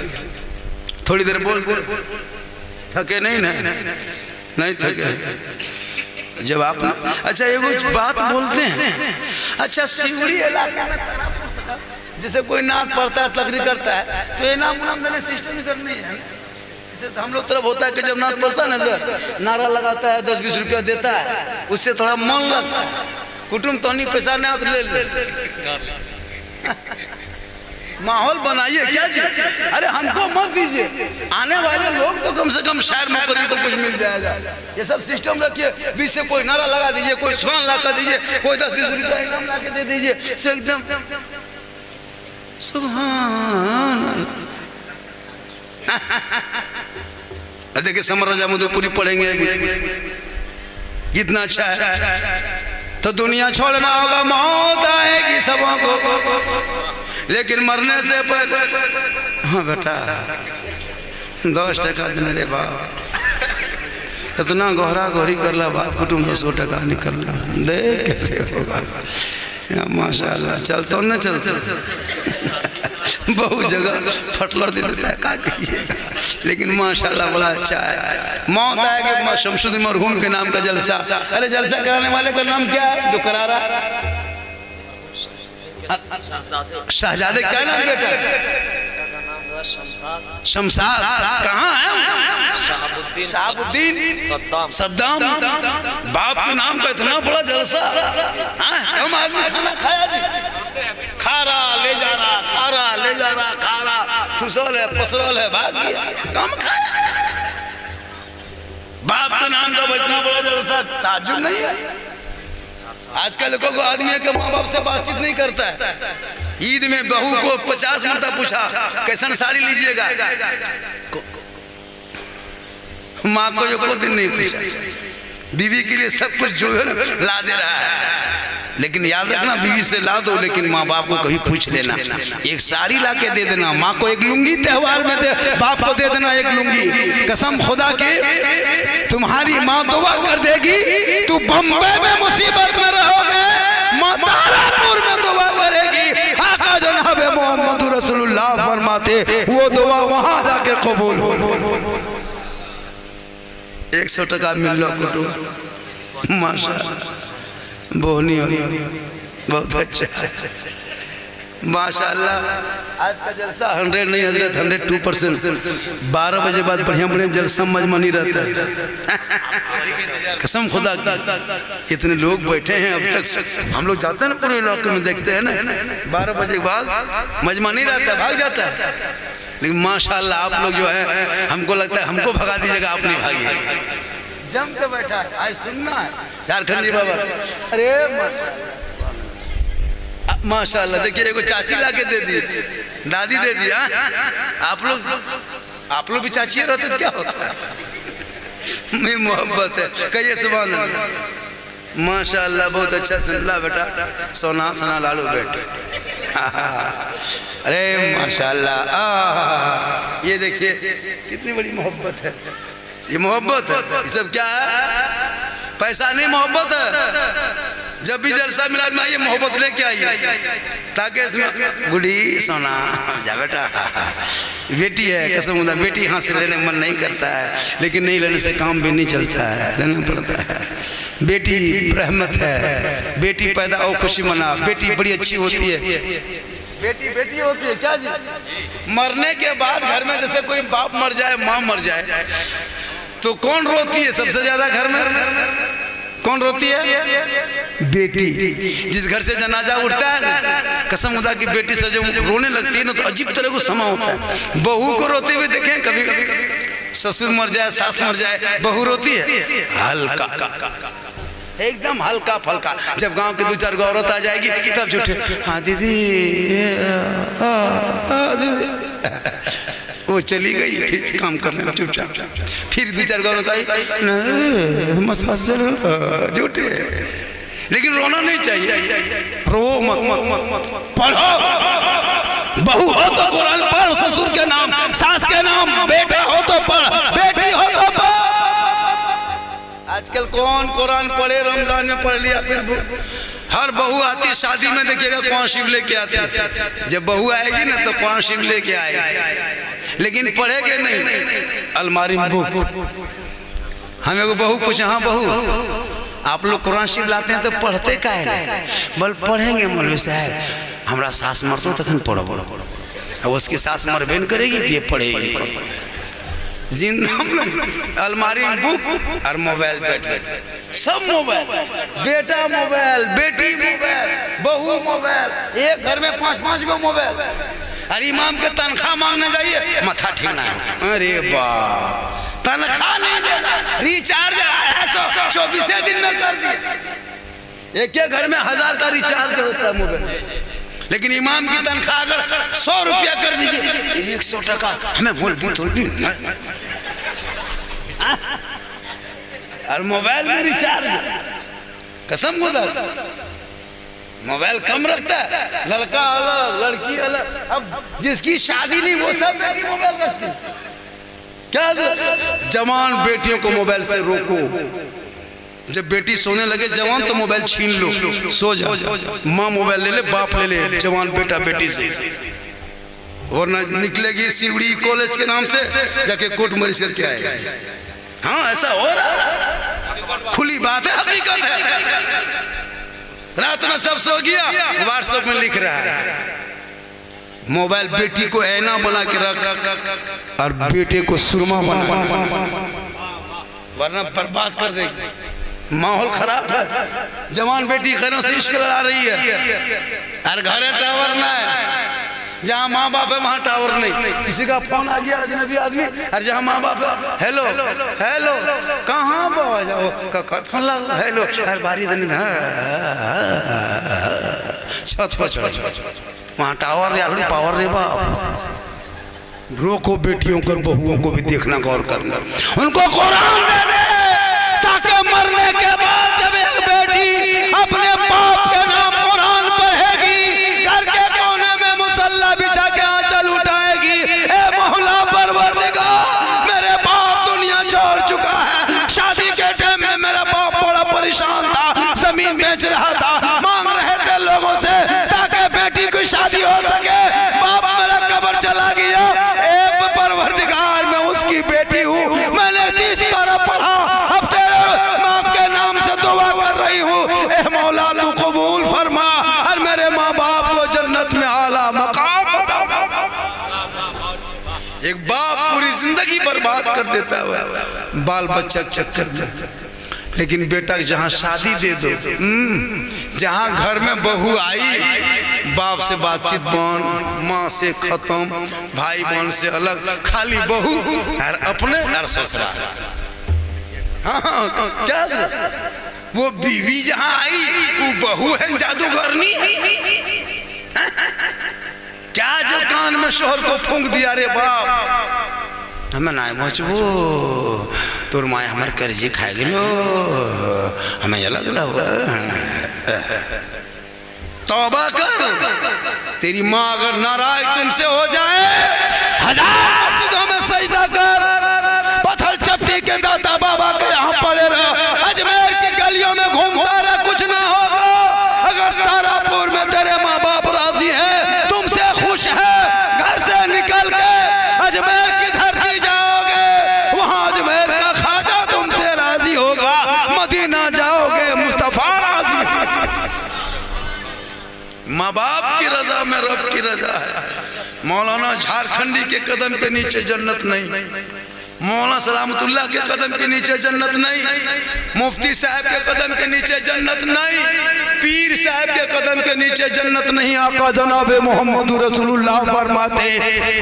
थोड़ी देर बोल थके नहीं ना, नहीं थके। जब आप अच्छा एगो बात बोलते हैं, अच्छा सिवड़ी इलाके में जैसे कोई नाच पढ़ता है, तकरीर करता है, तो ये नाम नाम देने सिस्टम करनी है। जैसे हम लोग तरफ होता है कि जब नाच पढ़ता है ना, नारा लगाता है, 10-20 रुपया देता है, उससे थोड़ा मन लगता है। कुटुंब तो नहीं पैसा नहीं तो ले ले। माहौल बनाइए क्या जी, अरे हमको मत दीजिए, आने वाले लोग तो कम से कम शायर मुकर्रिर को कुछ मिल जाएगा। ये सब सिस्टम रखिए, बीच से कोई नारा लगा दीजिए, कोई स्वान ला कर दीजिए, कोई 10-20 रुपया इनाम ला के दे दीजिए, से एकदम सुभान। देखिए समर राजा मधुपुरी पढ़ेंगे कितना अच्छा है। तो दुनिया छोड़ना होगा, मौत आएगी सबों को, लेकिन मरने से पहले हाँ बेटा 10 टका देने रे बाप, इतना गहरा गहरी करला बात कुटुंब 200 टका निकलना, देख कैसे होगा। माशाल्लाह चलता न चलता बहुत जगह फटला दे देता है, क्या कीजिएगा, लेकिन माशाल्लाह बड़ा अच्छा है। मौत आएगी, शमसुद्दीन मरहूम के नाम का जलसा। अरे जलसा कराने वाले का नाम क्या है जो करा रहा? शहजादे क्या नाम बेटा? शमशाद। कहाँ है? शहाबुद्दीन सद्दाम। बाप के नाम का इतना बड़ा जलसा, कम आदमी खाना खाया जी, खा रहा ले जा रहा, खा रहा ले जा रहा, खा रहा, फुसौल है पसरौल है, भाग गया, कम खाया। बाप के नाम का इतना बड़ा जलसा, ताज्जुब नहीं है? आजकल लोगों को आदमी के माँ बाप से बातचीत नहीं करता है। ईद में बहू को 50 मरतबा पूछा कैसन साड़ी लीजिएगा, माँ को यो को दिन नहीं पूछा। बीवी के लिए सब कुछ जो है ना ला दे रहा है, लेकिन याद रखना बीवी से ला दो, लेकिन माँ बाप को कभी पूछ लेना। एक साड़ी ला के दे देना, माँ को एक लुंगी त्योहार में दे, बाप को दे देना एक लुंगी। कसम खुदा की तुम्हारी माँ दुआ कर देगी, तू बम्बई में मुसीबत में रहोगे, माँ तारापुर में दुआ करेगी। आका जनाब मोहम्मद रसूलुल्लाह फरमाते वो दुआ वहां जाके कबूल हो। 100 टका मिल लो कुटुंब, माशाअल्लाह बोहनी हो, बहुत अच्छा है माशाअल्लाह। आज का जलसा 100 नहीं हजरत 102%। 12 बजे बाद बढ़िया बढ़िया जलसा मजमनी रहता है। कसम खुदा की इतने लोग बैठे हैं, अब तक हम लोग जाते हैं ना पूरे इलाके में, देखते हैं ना 12 बजे के बाद मजमनी रहता है, भाग जाता है। लेकिन माशाअल्लाह आप लोग जो है, हमको लगता है हमको भगा दीजिएगा, आप नहीं भागिए, जम के बैठा है। आज सुनना है झारखंडी बाबा, अरे माशाअल्लाह। देखिए एगो चाची ला के दे दी, दादी दे दी। आप लोग भी चाची रहते तो क्या होता है, मेरी मोहब्बत है, कहिए सुभान अल्लाह। माशाअल्लाह बहुत अच्छा सुनला बेटा, सोना सोना लालू बेटे। अरे माशाअल्लाह, ये देखिए कितनी बड़ी मोहब्बत है, ये मोहब्बत है। ये सब क्या है? पैसा नहीं, मोहब्बत है। जब भी जलसा मिला में ये मोहब्बत लेके आइए, ताकि इसमें गुड़ी सोना जा बेटा, बेटी है कसम खुदा, बेटी हाथ से लेने मन नहीं करता है, लेकिन नहीं लेने से काम भी नहीं चलता है, लेना पड़ता है। बेटी रहमत है, बेटी पैदा हो खुशी मना, बेटी बड़ी अच्छी होती है। बेटी बेटी होती है क्या जी? मरने के बाद घर में जैसे कोई बाप मर जाए, माँ मर जाए, तो कौन रोती है सबसे ज्यादा घर में? कौन रोती है? बेटी। जिस घर से जनाजा उठता है ना, कसम खुदा की बेटी से जब रोने लगती है ना, तो अजीब तरह को समा होता है। बहू को रोते हुए देखें कभी? ससुर मर जाए, सास मर जाए, बहू रोती है हल्का, एकदम हल्का फल्का। जब गांव के 2-4 गो औरत आ जाएगी तब झूठे, हाँ दीदी, दीदी, वो चली गई, फिर काम करने चुपचाप। फिर 2-4 गो औरत आई, मसाज झूठे। लेकिन रोना नहीं चाहिए, रो मत, पढ़ो। बहू हो तो कुरान पढ़, ससुर के नाम, सास के नाम, बेटा हो तो पढ़, बेटी हो तो पढ़। आज आजकल कौन कुरान पढ़े, रमजान में पढ़ लिया, फिर हर बहू आती शादी में देखिएगा कौन शिव लेके आती है। जब बहू आएगी ना तो कौन शिव लेके आएगी, लेकिन पढ़ेगे नहीं अलमारी में बुक। हमें वो बहू पूछे, हाँ बहू आप लोग कुरान शिव लाते हैं तो पढ़ते काहे नहीं? बोल पढ़ेंगे मौलवी साहब, हमारा सास मरतो तखन पढ़ो। अब उसकी सास मरबेन करेगी तो ये पढ़ेगी कौन? जिंदा अलमारी में बुक और मोबाइल, सब मोबाइल, बेटा मोबाइल, बेटी मोबाइल, बहू मोबाइल, एक घर में 5-5 गो मोबाइल। अरे इमाम के तनख्वाह मांगने जाइए, माथा ठीक ना है। अरे वाह, तनख्वाह नहीं देगा, रिचार्ज 24 दिन में कर दिए। एक घर में 1000 का रिचार्ज होता है मोबाइल, लेकिन इमाम की तनख्वाह अगर 100 रुपया कर दीजिए, 100 टका हमें मौलवी तोलवी और मोबाइल में रिचार्ज। कसम खुदा मोबाइल कम रखता है, लड़का अलग लड़की अलग। अब जिसकी शादी नहीं वो सब बेटी मोबाइल रखती है। क्या जवान बेटियों को मोबाइल से रोको। जब बेटी सोने लगे जवान तो मोबाइल छीन लो, सो जाओ। माँ मोबाइल ले ले, बाप ले ले जवान बेटा बेटी से, वरना निकलेगी सिवड़ी कॉलेज के नाम से जाके कोर्ट मैरिज करके आएगा। हाँ ऐसा हो रहा, खुली बात है, हकीकत है। रात में सब सो गया, व्हाट्सएप में लिख रहा है। मोबाइल बेटी को ऐना बना के रख और बेटे को सुरमा बना, वरना बर्बाद कर देगी। माहौल खराब है। जवान बेटी खैरों से इश्क लड़ा रही है और घरे टावर ना है। जहाँ माँ बाप है वहाँ टावर नहीं। किसी का फोन आ गया अजनबी आदमी, और जहाँ माँ बाप है हेलो हेलो, कहाँ बाबा जाओ का फोन लगा हेलो, अरे बारी दिन छत पर चढ़, वहाँ टावर या पावर रे बाप। रोको बेटियों को, बहुओं को भी देखना, गौर करना, उनको कुरान दे दे ताकि मरने के बाद जब एक बेटी अपने बाप के नाम कुरान पढ़ेगी, घर के कोने में मुसल्ला बिछा के आंचल उठाएगी, ए मौला परवरदिगार मेरे बाप दुनिया छोड़ चुका है, शादी के टाइम में मेरा बाप बड़ा परेशान था, जमीन बेच रहा था, मांग रहे थे लोगों से ताकि बेटी की शादी हो सके, बाप मेरा कब्र चला गया, ए परवरदिगार मैं उसकी बेटी हूँ, मैंने 30 पारा पढ़ा, अब तेरे बाप के नाम से दुआ कर रही हूँ, ए मौला तू कबूल फरमा और मेरे माँ बाप को जन्नत में आला मकाम बता। एक बाप पूरी जिंदगी बर्बाद कर देता है बाल बच्चा के चक्कर में, लेकिन बेटा जहाँ शादी दे दो, जहाँ घर में बहू आई, बाप से बातचीत बंद, माँ से खत्म, भाई बहन से अलग, खाली बहू और अपने और ससुराल। हाँ क्या वो बीवी जहाँ आई वो बहू है जादूगरनी। क्या जो कान में शोहर को फूंक दिया रे बाप, हमें ना बचबो, तोर माए हमारे कर्जी खा गिलो, हमें ये लग रहा। तौबा कर, तेरी माँ अगर नाराज तुमसे हो जाए, 1000 मस्जिदों में सजदा कर, पत्थर चपटी के दाता बाबा के यहाँ पड़े रहो, अजमेर की गलियों में घूमता रह, कुछ ना होगा। अगर तारापुर में तेरे माँ बाप राजी है, तुमसे खुश है, घर से निकल के अजमेर की धरती जाओगे, वहाँ अजमेर का खाजा तुमसे राजी होगा, मदीना जाओगे मुस्तफा राजी। माँ बाप की रजा में रब की रजा है। मौलाना झारखंडी के कदम के नीचे जन्नत नहीं, मौलाना सलामतुल्लाह के कदम के नीचे जन्नत नहीं, मुफ्ती साहब के कदम के नीचे जन्नत नहीं, पीर साहब के कदम के नीचे जन्नत नहीं। आका जनाब मोहम्मद रसूलुल्लाह फरमाते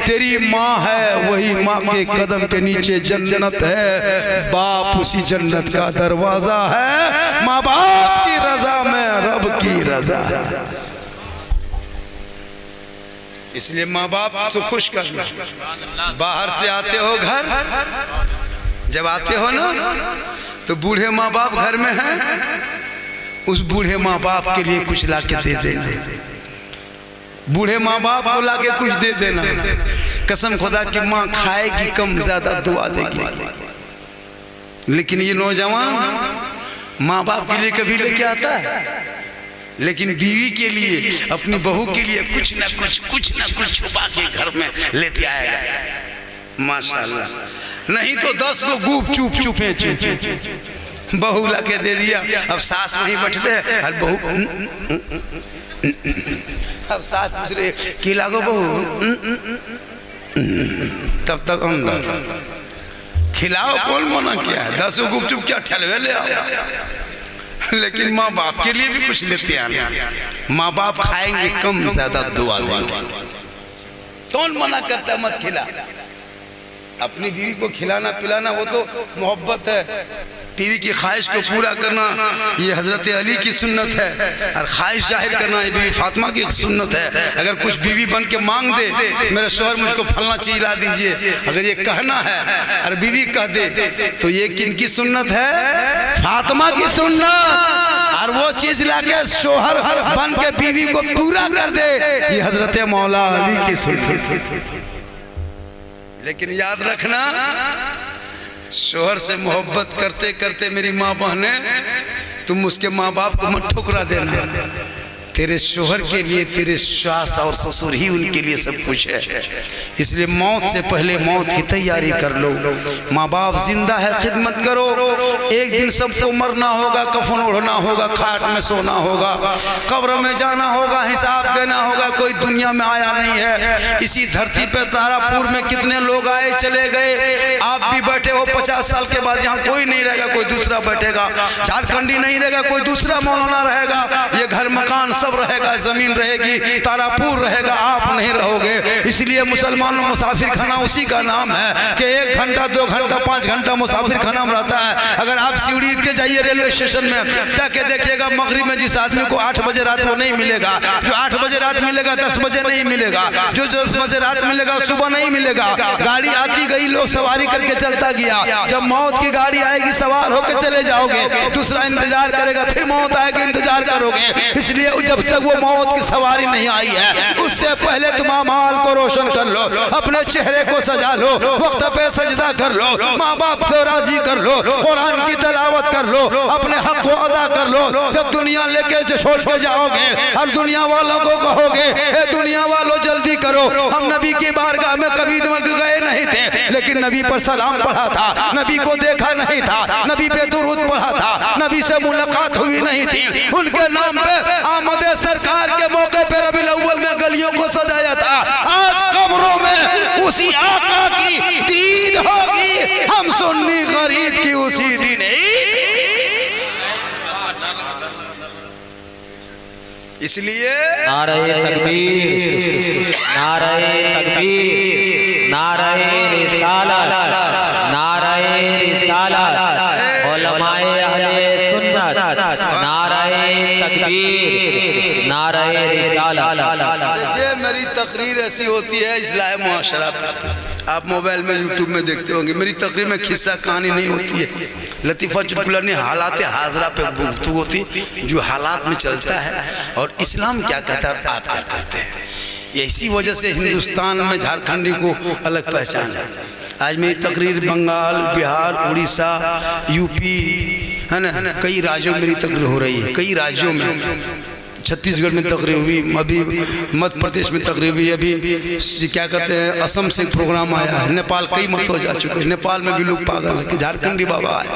तेरी माँ है, वही माँ के कदम के नीचे जन्नत है, बाप उसी जन्नत का दरवाजा है। माँ बाप की रजा में रब की रजा है, इसलिए माँ बाप तो खुश करना। बाहर से आते हो घर, जब आते हो ना तो बूढ़े माँ बाप घर में हैं, उस बूढ़े माँ बाप के लिए कुछ ला के दे देना, बूढ़े माँ बाप को ला के कुछ दे देना। कसम खुदा की माँ खाएगी कम ज्यादा दुआ देगी। लेकिन ये नौजवान माँ बाप के लिए कभी लेके आता है, लेकिन बीवी के लिए, अपनी बहू के लिए कुछ ना कुछ छुपा के घर में लेते आएगा। माशाल्लाह। नहीं तो 10 को गुप चुप बहू ला के दे दिया। अब सास वहीं बैठे और बहू अब सास पूछ रहे की लागो बहू, तब तक अंदर खिलाओ, कौन मना किया है? 10 गुपचुप क्या ठहलवे ले आओ। लेकिन माँ बाप के लिए भी कुछ लेते आना। माँ बाप खाएंगे कम ज्यादा दुआ देंगे। कौन मना करता है मत खिला? अपनी बीवी को खिलाना पिलाना वो तो मोहब्बत है। बीवी की ख्वाहिश को पूरा करना ये हज़रत अली की सुन्नत है, और ख्वाहिश जाहिर करना ये बीवी फातिमा की सुन्नत है। अगर कुछ बीवी बन के मांग दे मेरे शौहर मुझको फलना चीज ला दीजिए, अगर ये कहना है और बीवी कह दे तो ये किनकी सुन्नत है? फातिमा की सुन्नत। और वो चीज लाके शौहर बन के बीवी को पूरा कर दे ये हज़रत मौला अली की सुन्नत। लेकिन याद रखना, शोहर से मोहब्बत करते करते मेरी माँ बहने, तुम उसके माँ बाप को मत ठुकरा देना। तेरे शोहर के लिए तेरे सास और ससुर ही उनके लिए सब कुछ है। इसलिए मौत से पहले मौत की तैयारी कर लो। माँ बाप जिंदा है, खिदमत करो। एक दिन सबको मरना होगा, कफन ओढ़ना होगा, खाट में सोना होगा, कब्र में जाना होगा, हिसाब देना होगा। कोई दुनिया में आया नहीं है। इसी धरती पे तारापुर में कितने लोग आए चले गए। आप भी बैठे हो, 50 साल के बाद यहाँ कोई नहीं रहेगा, कोई दूसरा बैठेगा। झारखंडी नहीं रहेगा, कोई दूसरा मौलाना रहेगा। ये घर मकान सब रहेगा, जमीन रहेगी, तारापुर रहेगा, आप नहीं रहोगे। इसलिए मुसलमानों मुसाफिर खाना उसी का नाम है कि 1 घंटा 2 घंटा 5 घंटा मुसाफिर खाना में रहता है। अगर आप सीढ़ी के जाइए रेलवे स्टेशन में जाके देखिएगा, मगरिब में जिस आदमी को 8 बजे रात को नहीं मिलेगा, जो 8 बजे रात मिलेगा 10 बजे नहीं मिलेगा, जो 10 बजे रात मिलेगा सुबह नहीं मिलेगा। गाड़ी आती गई, लोग सवारी करके चलता गया। जब मौत की गाड़ी आएगी सवार होकर चले जाओगे, दूसरा इंतजार करेगा, फिर मौत आएगी, इंतजार करोगे। इसलिए जब तक वो मौत की सवारी नहीं आई है, उससे पहले तुम अमाल को रोशन कर लो, अपने चेहरे को सजा लो, वक्त पे सजदा कर लो, माँ बाप से राजी कर लो, कुरान की तलावत कर लो, अपने हक को अदा कर लो। जब दुनिया लेके छोड़ के जाओगे और दुनिया वालों को कहोगे ए दुनिया वालों जल्दी करो, हम नबी की बारगाह में कभी गए नहीं थे, लेकिन नबी पर सलाम पढ़ा था, नबी को देखा नहीं था, नबी पे दुरूद पढ़ा था, नबी से मुलाकात हुई नहीं थी, उनके नाम पे आमद सरकार के मौके पे रबीउल अव्वल में गलियों को सजाया था। आज कब्रों में उसी आका की दीद होगी, हम सुन्नी गरीब की उसी दिन ईद। इसलिए नारे तकबीर, नारे तकबीर, नारे रिसालत, नारे रिसालत, उलमाए अहले सुन्नत, नारे तकबीर, नारे रिसालत। देखिए मेरी तकरीर ऐसी होती है इस्लाह मुआशरा पे। आप मोबाइल में यूट्यूब में देखते होंगे, मेरी तकरीर में किस्सा कहानी नहीं होती है, लतीफ़ा चुटकुला नहीं, हालात हाजरा पे गुफ्तगू होती, जो हालात में चलता है और इस्लाम क्या कहता है और आप क्या करते हैं। इसी वजह से हिंदुस्तान में झारखंडी को अलग पहचान है। आज मेरी तकरीर बंगाल, बिहार, उड़ीसा, यूपी है ना, कई राज्यों में मेरी तकरीर हो रही है। कई राज्यों में, छत्तीसगढ़ में तकरीर हुई, अभी मध्य प्रदेश में तकरीर हुई, अभी क्या कहते हैं असम से प्रोग्राम आया है, नेपाल कई मरतबा जा चुके हैं। नेपाल में भी लोग पागल है कि झारखंडी बाबा आए।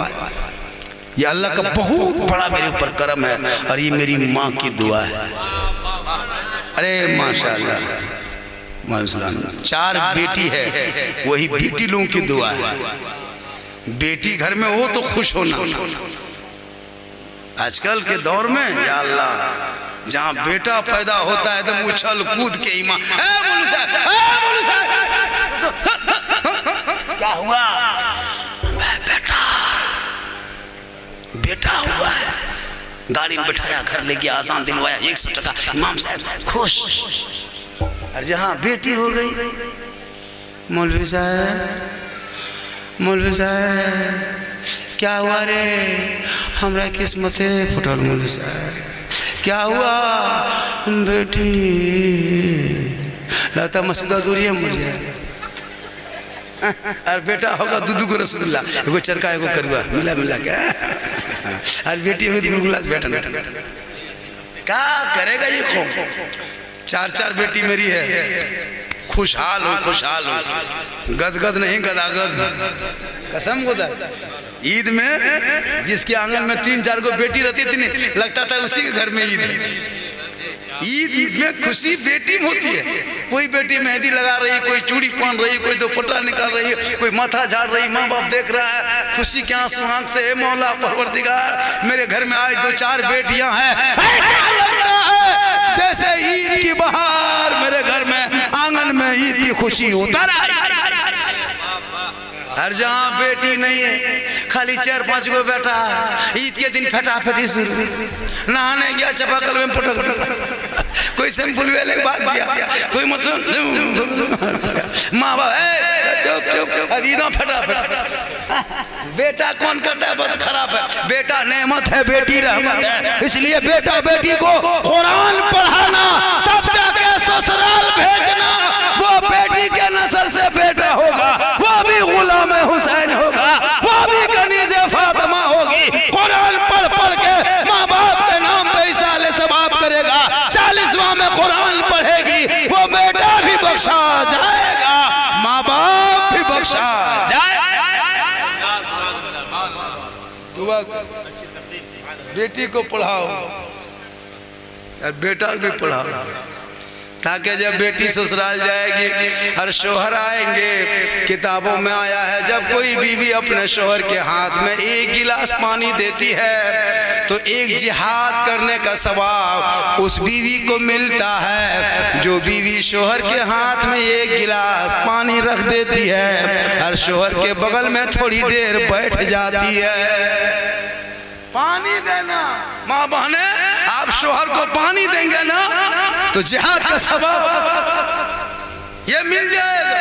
ये अल्लाह का बहुत बड़ा मेरे ऊपर करम है, और ये मेरी माँ की दुआ है। अरे माशाल्लाह, माशाल्लाह 4 बेटी है, वही बेटी लोगों की दुआ है। बेटी घर में हो तो खुश होना। आजकल के दौर में या अल्लाह, जहाँ बेटा पैदा होता है तो उछल कूद के ईमान, क्या हुआ? बेटा बेटा हुआ है, गाड़ी में बैठाया, घर ले गया, आजान दिलवाया, 100 टका, इमाम साहब खुश। और जहाँ बेटी हो गई, मौलवी साहब क्या हुआ रे? हमरा किस्मते फुटल। मौलवी साहब क्या हुआ? बेटी लगता मसूदा दूरिया मर जाए। और बेटा होगा दूध को रसगुल्ला, एगो चरका एगो करुआ मिला मिला के, और बेटी होगी तो गुलगुला से बेटा क्या करेगा ये कौन। 4 बेटी मेरी है, खुशहाल हो खुशहाल हो, गदगद नहीं गदागद, कसम खुदा। ईद में जिसके आंगन में 3-4 को बेटी रहती थी नहीं, लगता था उसी के घर में ईद है। ईद में खुशी बेटी में होती है। कोई बेटी मेहंदी लगा रही है, कोई चूड़ी पहन रही है, कोई दुपट्टा निकाल रही है, कोई माथा झाड़ रही, माँ बाप देख रहा है, खुशी के आंसू आंख से, मौला परवरदिगार मेरे घर में आज 2-4 बेटियां हैं, ऐसा लगता है जैसे ईद की बहार मेरे घर में आंगन में ईद की खुशी उतर आई। हर जहाँ बेटी नहीं है, खाली 4-5 को बेटा, ईद के दिन फटाफटी शुरू, नहाने गया चापाकल में पटक दिया, कोई सैंपल वेले भाग गया, कोई मतलब माँ बाप चुप चुप अब ईद फटाफट। बेटा कौन कहता है बहुत खराब है, बेटा नेमत है, बेटी रहमत है, इसलिए बेटा बेटी को कुरान पढ़ाना, तब जाके ससुराल भेजना, वो बेटी के नस्ल से बेटा होगा, वो भी गुलाम हुसैन होगा, वो भी कनीज़े फातिमा होगी, कुरान पढ़ पढ़ के माँ बाप के नाम पे इसाले सवाब करेगा, 40वां में कुरान पढ़ेगी, वो बेटा भी बख्शा जाएगा, माँ बाप भी बख्शा जाएगा। दुआ बेटी को पढ़ाओ और बेटा भी पढ़ाओ, ताकि जब बेटी ससुराल जाएगी और शोहर आएंगे, किताबों में आया है जब कोई बीवी अपने शोहर के हाथ में 1 गिलास पानी देती है तो 1 जिहाद करने का सवाब उस बीवी को मिलता है। जो बीवी शोहर के हाथ में 1 गिलास पानी रख देती है और शोहर के बगल में थोड़ी देर बैठ जाती है, पानी देना, माँ बहने आप शोहर को पानी देंगे ना तो जिहाद का सवाब ये मिल जाएगा,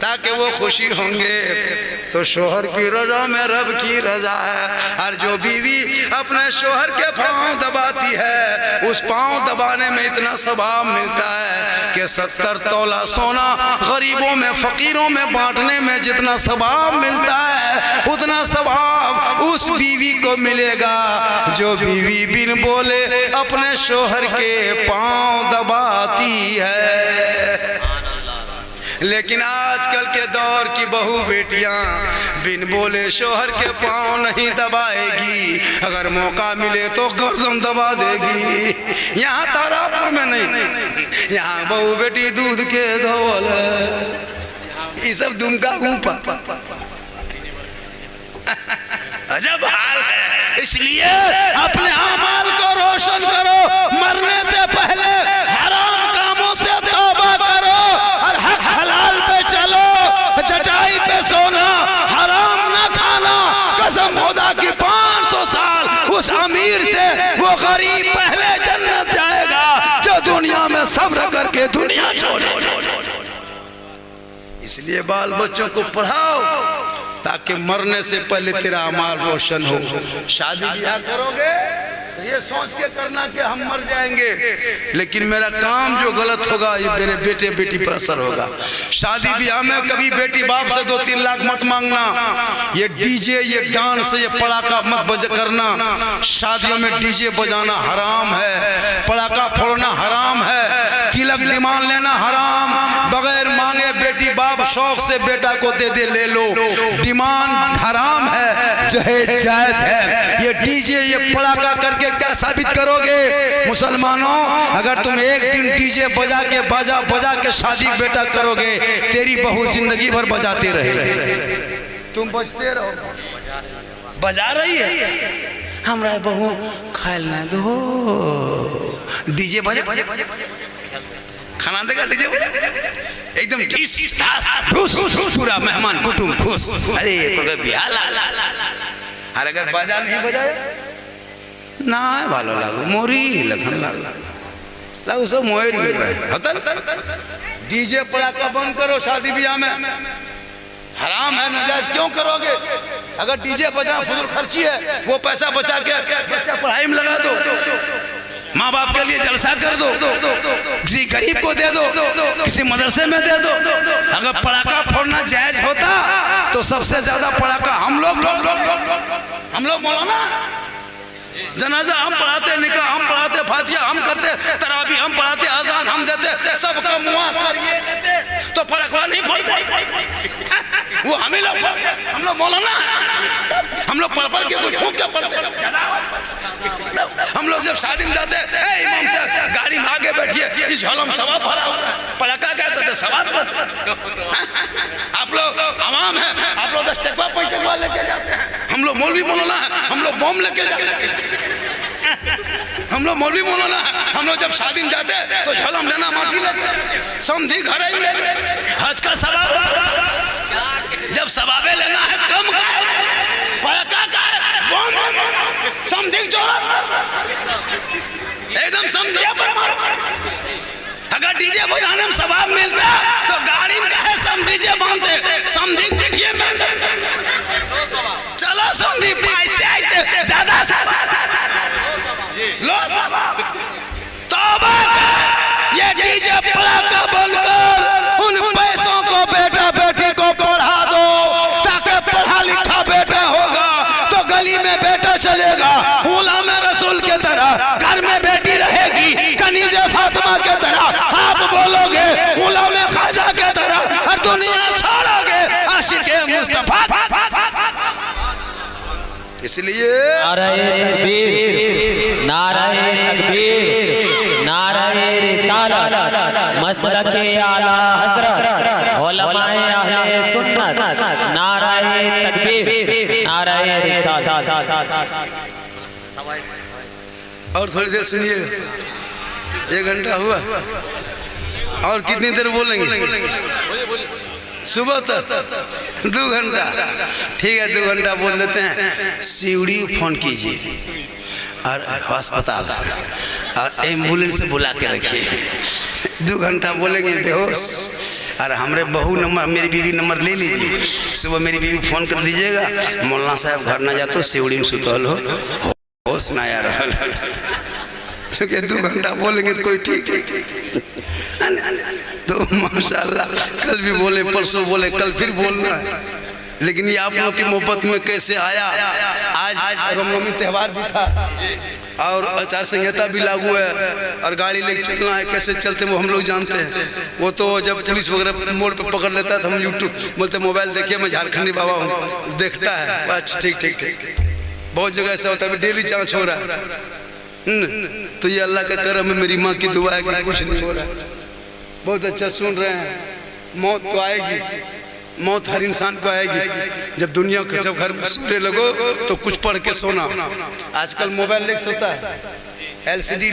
ताकि वो खुशी होंगे। तो शोहर की रजा में रब की रजा है। और जो बीवी अपने शोहर के पांव दबाती है, उस पांव दबाने में इतना सवाब मिलता है कि 70 तोला सोना गरीबों में फकीरों में बांटने में जितना सवाब मिलता है, उतना सवाब उस बीवी को मिलेगा जो बीवी बिन बोले अपने शोहर के पांव दबाती है। लेकिन आजकल के दौर की बहू बेटियां बिन बोले शोहर के पांव नहीं दबाएगी, अगर मौका मिले तो गर्दन दबा देगी। यहाँ तारापुर में नहीं, यहाँ बहू बेटी दूध के धोल, ये सब दुमका ऊपर अजब हाल है। इसलिए अपने अमाल को रोशन करो, मरने से पहले हराम कामों से तौबा करो और हक हलाल पे चलो, चटाई पे सोना, हराम ना खाना। कसम खुदा की 500 साल उस अमीर से वो गरीब पहले जन्नत जाएगा जो दुनिया में सब्र करके दुनिया छोड़े। इसलिए बाल बच्चों को पढ़ाओ ताकि मरने से पहले तेरा अमाल रोशन हो। शादी ब्याह करोगे तो ये सोच के करना कि हम मर जाएंगे, लेकिन मेरा काम जो गलत होगा ये मेरे बेटे बेटी पर असर होगा। शादी ब्याह में कभी बेटी बाप से 2-3 लाख मत मांगना। ये डीजे, ये डांस, ये पड़ाका मत बज करना। शादियों में डीजे बजाना हराम है, पड़ाका फोड़ना हराम है, तिलक डिमांड लेना हराम, बगैर मांगे बेटी बाप शौक से बेटा को दे दे ले लो, डिमांड हराम है, जायज है। ये डीजे, ये पड़ाका करके क्या साबित करोगे? मुसलमानों, अगर तुम एक दिन डीजे बजा के शादी बेटा करोगे, तेरी बहू जिंदगी भर बजाते रहे, तुम बजते रहो। बजा रही है, हमरा बहू खायल ना दो, डीजे बजा, खाना देगा डीजे बजा, एकदम पूरा मेहमान कुटुंब खुश। अरे बिहार और अगर बजा नहीं बजाए ना भालो लागो, मोरी लखन लागो सब मोहर गिर रहे होता। डीजे पड़ाका बंद करो, शादी ब्याह में हराम है, नजायज क्यों करोगे? अगर डीजे बजा फजूल खर्ची है, वो पैसा बचा के बच्चा पढ़ाई में लगा दो। माँ बाप के लिए जलसा कर दो, किसी गरीब को दे दो, किसी मदरसे में दे दो। अगर पटाखा फोड़ना जायज होता तो सबसे ज्यादा पटाखा हम लोग मौलाना, जनाजा हम पढ़ाते, निकाह हम पढ़ाते, फातिहा हम करते, तरावी हम पढ़ाते, अजान हम देते, सबका मुआ करिए लेते, तो पटाखा नहीं फोड़ते। वो हम ही लोग फोड़ते, हम लोग मौलाना, हम लोग पढ़ के कुछ फूंक के पढ़ते। हम लोग जब शादी में जाते, इमाम साहब गाड़ी में आगे बैठिए, इस झोलम सवाब भरा हुआ है, पटाखा क्या कहते सवाब। आप लोग आवाम हैं, आप लोग 10 टकवा 5 टकवा लेके जाते हैं, हम लोग मौलवी मौलाना है, हम लोग बम लेके जाते हैं। हम लोग मौलवी मौलाना है, हम लोग जब शादी में जाते हैं तो झोलम लेना माटी लेके समझी घर ही लेके। हज का सवाब जब सवाबे लेना है कम का है, पटाखा का है, बम समझी चौरस एकदम समझिए पर मारो। अगर डीजे बजाने में सवाब मिलता तो गाड़ी में कहे सम डीजे बांधते, समझी पिटिए में चलो समझी आहिस्ते आहिस्ते ज्यादा सवाब लो सवाब। तौबा कर, ये डीजे पटाखा बनकर उन पैसों को बेटा बेटी को पढ़ा दो, ताकि पढ़ा लिखा बेटा होगा तो गली में बेटा चलेगा, गुलाम रसूल के तरह घर में बेटी रहेगी, कनीज़े फातिमा के तरह आप बोलोगे, गुलाम ख्वाजा के तरह और दुनिया छोड़ोगे आशिक़े मुस्तफा। इसलिए नाराए तकबीर, नाराए तकबीर, नाराए रिसालत, मसलके आला हज़रत, उलमाए अहले सुन्नत, नाराए तकबीर, नाराए रिसालत। और थोड़ी देर सुनिए, 1 घंटा हुआ और कितनी देर बोलेंगे? सुबह तक 2 घंटा, ठीक है 2 घंटा बोल देते हैं। सीढ़ी फोन कीजिए और अस्पताल और एम्बुलेंस से बुला के रखिए, 2 घंटा बोलेंगे बेहोश। और हमारे बहू नंबर, मेरी बीवी नंबर ले लीजिए, सुबह मेरी बीवी फ़ोन कर दीजिएगा, मौलाना साहब घर ना जातो सीढ़ी में सुतल हो, होश ना आ रहा, क्योंकि 2 घंटा बोलेंगे तो कोई ठीक है। तो माशाल्लाह कल भी बोले, परसों बोले, कल फिर बोलना है। लेकिन ये आप लोगों की मोहब्बत में कैसे आया। आज रामनवमी त्यौहार भी था और आचार संहिता भी लागू है और गाड़ी लेके चलना है, कैसे चलते वो हम लोग जानते हैं। वो तो जब पुलिस वगैरह मोड़ पे पकड़ लेता है तो हम यूट्यूब बोलते मोबाइल देखिए मैं झारखंडी बाबा हूँ, देखता है। अच्छा ठीक ठीक ठीक, बहुत जगह ऐसा होता है, डेली जाँच हो रहा है। तो ये अल्लाह का करम है, मेरी माँ की दुआ है कि कुछ नहीं हो रहा है। बहुत अच्छा सुन रहे हैं। मौत तो आएगी, मौत हर इंसान को आएगी। जब दुनिया के जब घर में सोने लगो तो कुछ पढ़ के सोना। आजकल मोबाइल लेके सोता है, LCD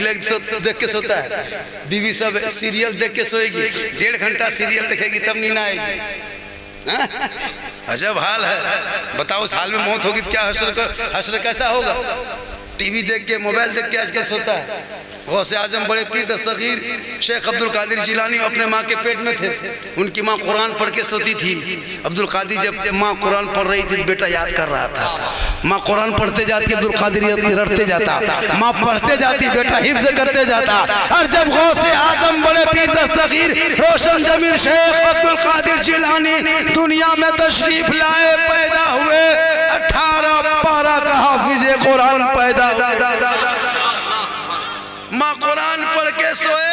देख के सोता है, बीवी सब सीरियल देख के सोएगी, 1.5 घंटा सीरियल देखेगी तब नींद आएगी। अजब हाल है। बताओ उस हाल में मौत होगी तो क्या हश्र कैसा होगा। टीवी देख के, मोबाइल देख के आजकल सोता है। गौसे आजम बड़े पीर दस्तगीर शेख अब्दुल कादिर जिलानी अपने माँ के पेट में थे, उनकी माँ कुरान पढ़ के सोती थी। अब्दुल कादिर जब माँ कुरान पढ़ रही थी बेटा याद कर रहा था, माँ कुरान पढ़ते जाती, अब्दुल कादिर रटते जाता, माँ पढ़ते जाती, बेटा हिफ्ज़ करते जाता। और जब गौसे आजम बड़े पीर दस्तगीर रोशन जमीर शेख अब्दुल कादिर जिलानी दुनिया में तशरीफ लाए, पैदा हुए, 18 पारा का हाफिज़ कुरान पैदा हुआ। माँ कुरान पढ़ के सोए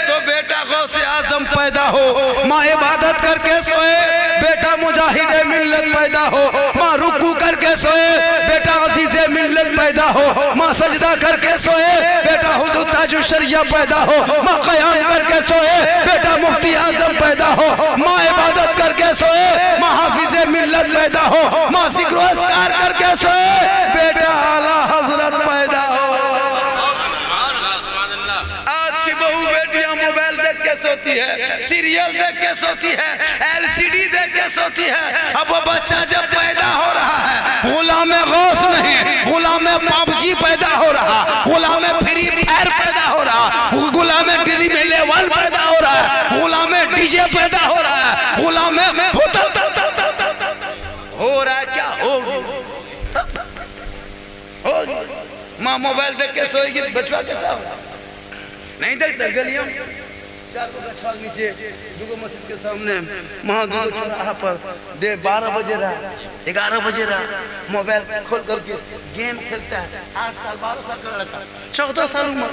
तो बेटा गौसे आजम पैदा हो, माँ इबादत करके सोए बेटा मुजाहिद मिल्लत पैदा हो, माँ रुकू करके सोए बेटा अजीज मिल्लत पैदा हो, माँ सजदा करके सोए बेटा हुजूर ताजुश शरिया पैदा हो, माँ क़याम करके सोए बेटा मुफ्ती आजम पैदा हो, माँ इबादत करके सोए माँ हाफिज मिल्लत पैदा हो, माँ जिक्र अस्कार करके सोए बेटा आला हजरत पैदा हो। मोबाइल देख के सोती है, सीरियल देख के सोती है, LCD देख के सोती है। अब वो बच्चा जब पैदा हो रहा है, गुलाम गौस नहीं, गुलाम PUBG पैदा हो रहा, गुलाम फ्री फायर पैदा हो रहा, गुलाम ड्रीम 11 पैदा हो रहा है, गुलाम DJ पैदा हो रहा है, गुलाम बोतल हो रहा है। क्या हो माँ मोबाइल देख के सोएगी बचवा कैसा हो? नहीं देखते गलियों चार को गछवा के नीचे दुगो मस्जिद के सामने वहाँ दुगो चौराहा पर 12 बजे रहा 11 बजे रहा मोबाइल खोल करके गेम खेलता है। 8 साल 12 साल का लड़का 14 साल उम्र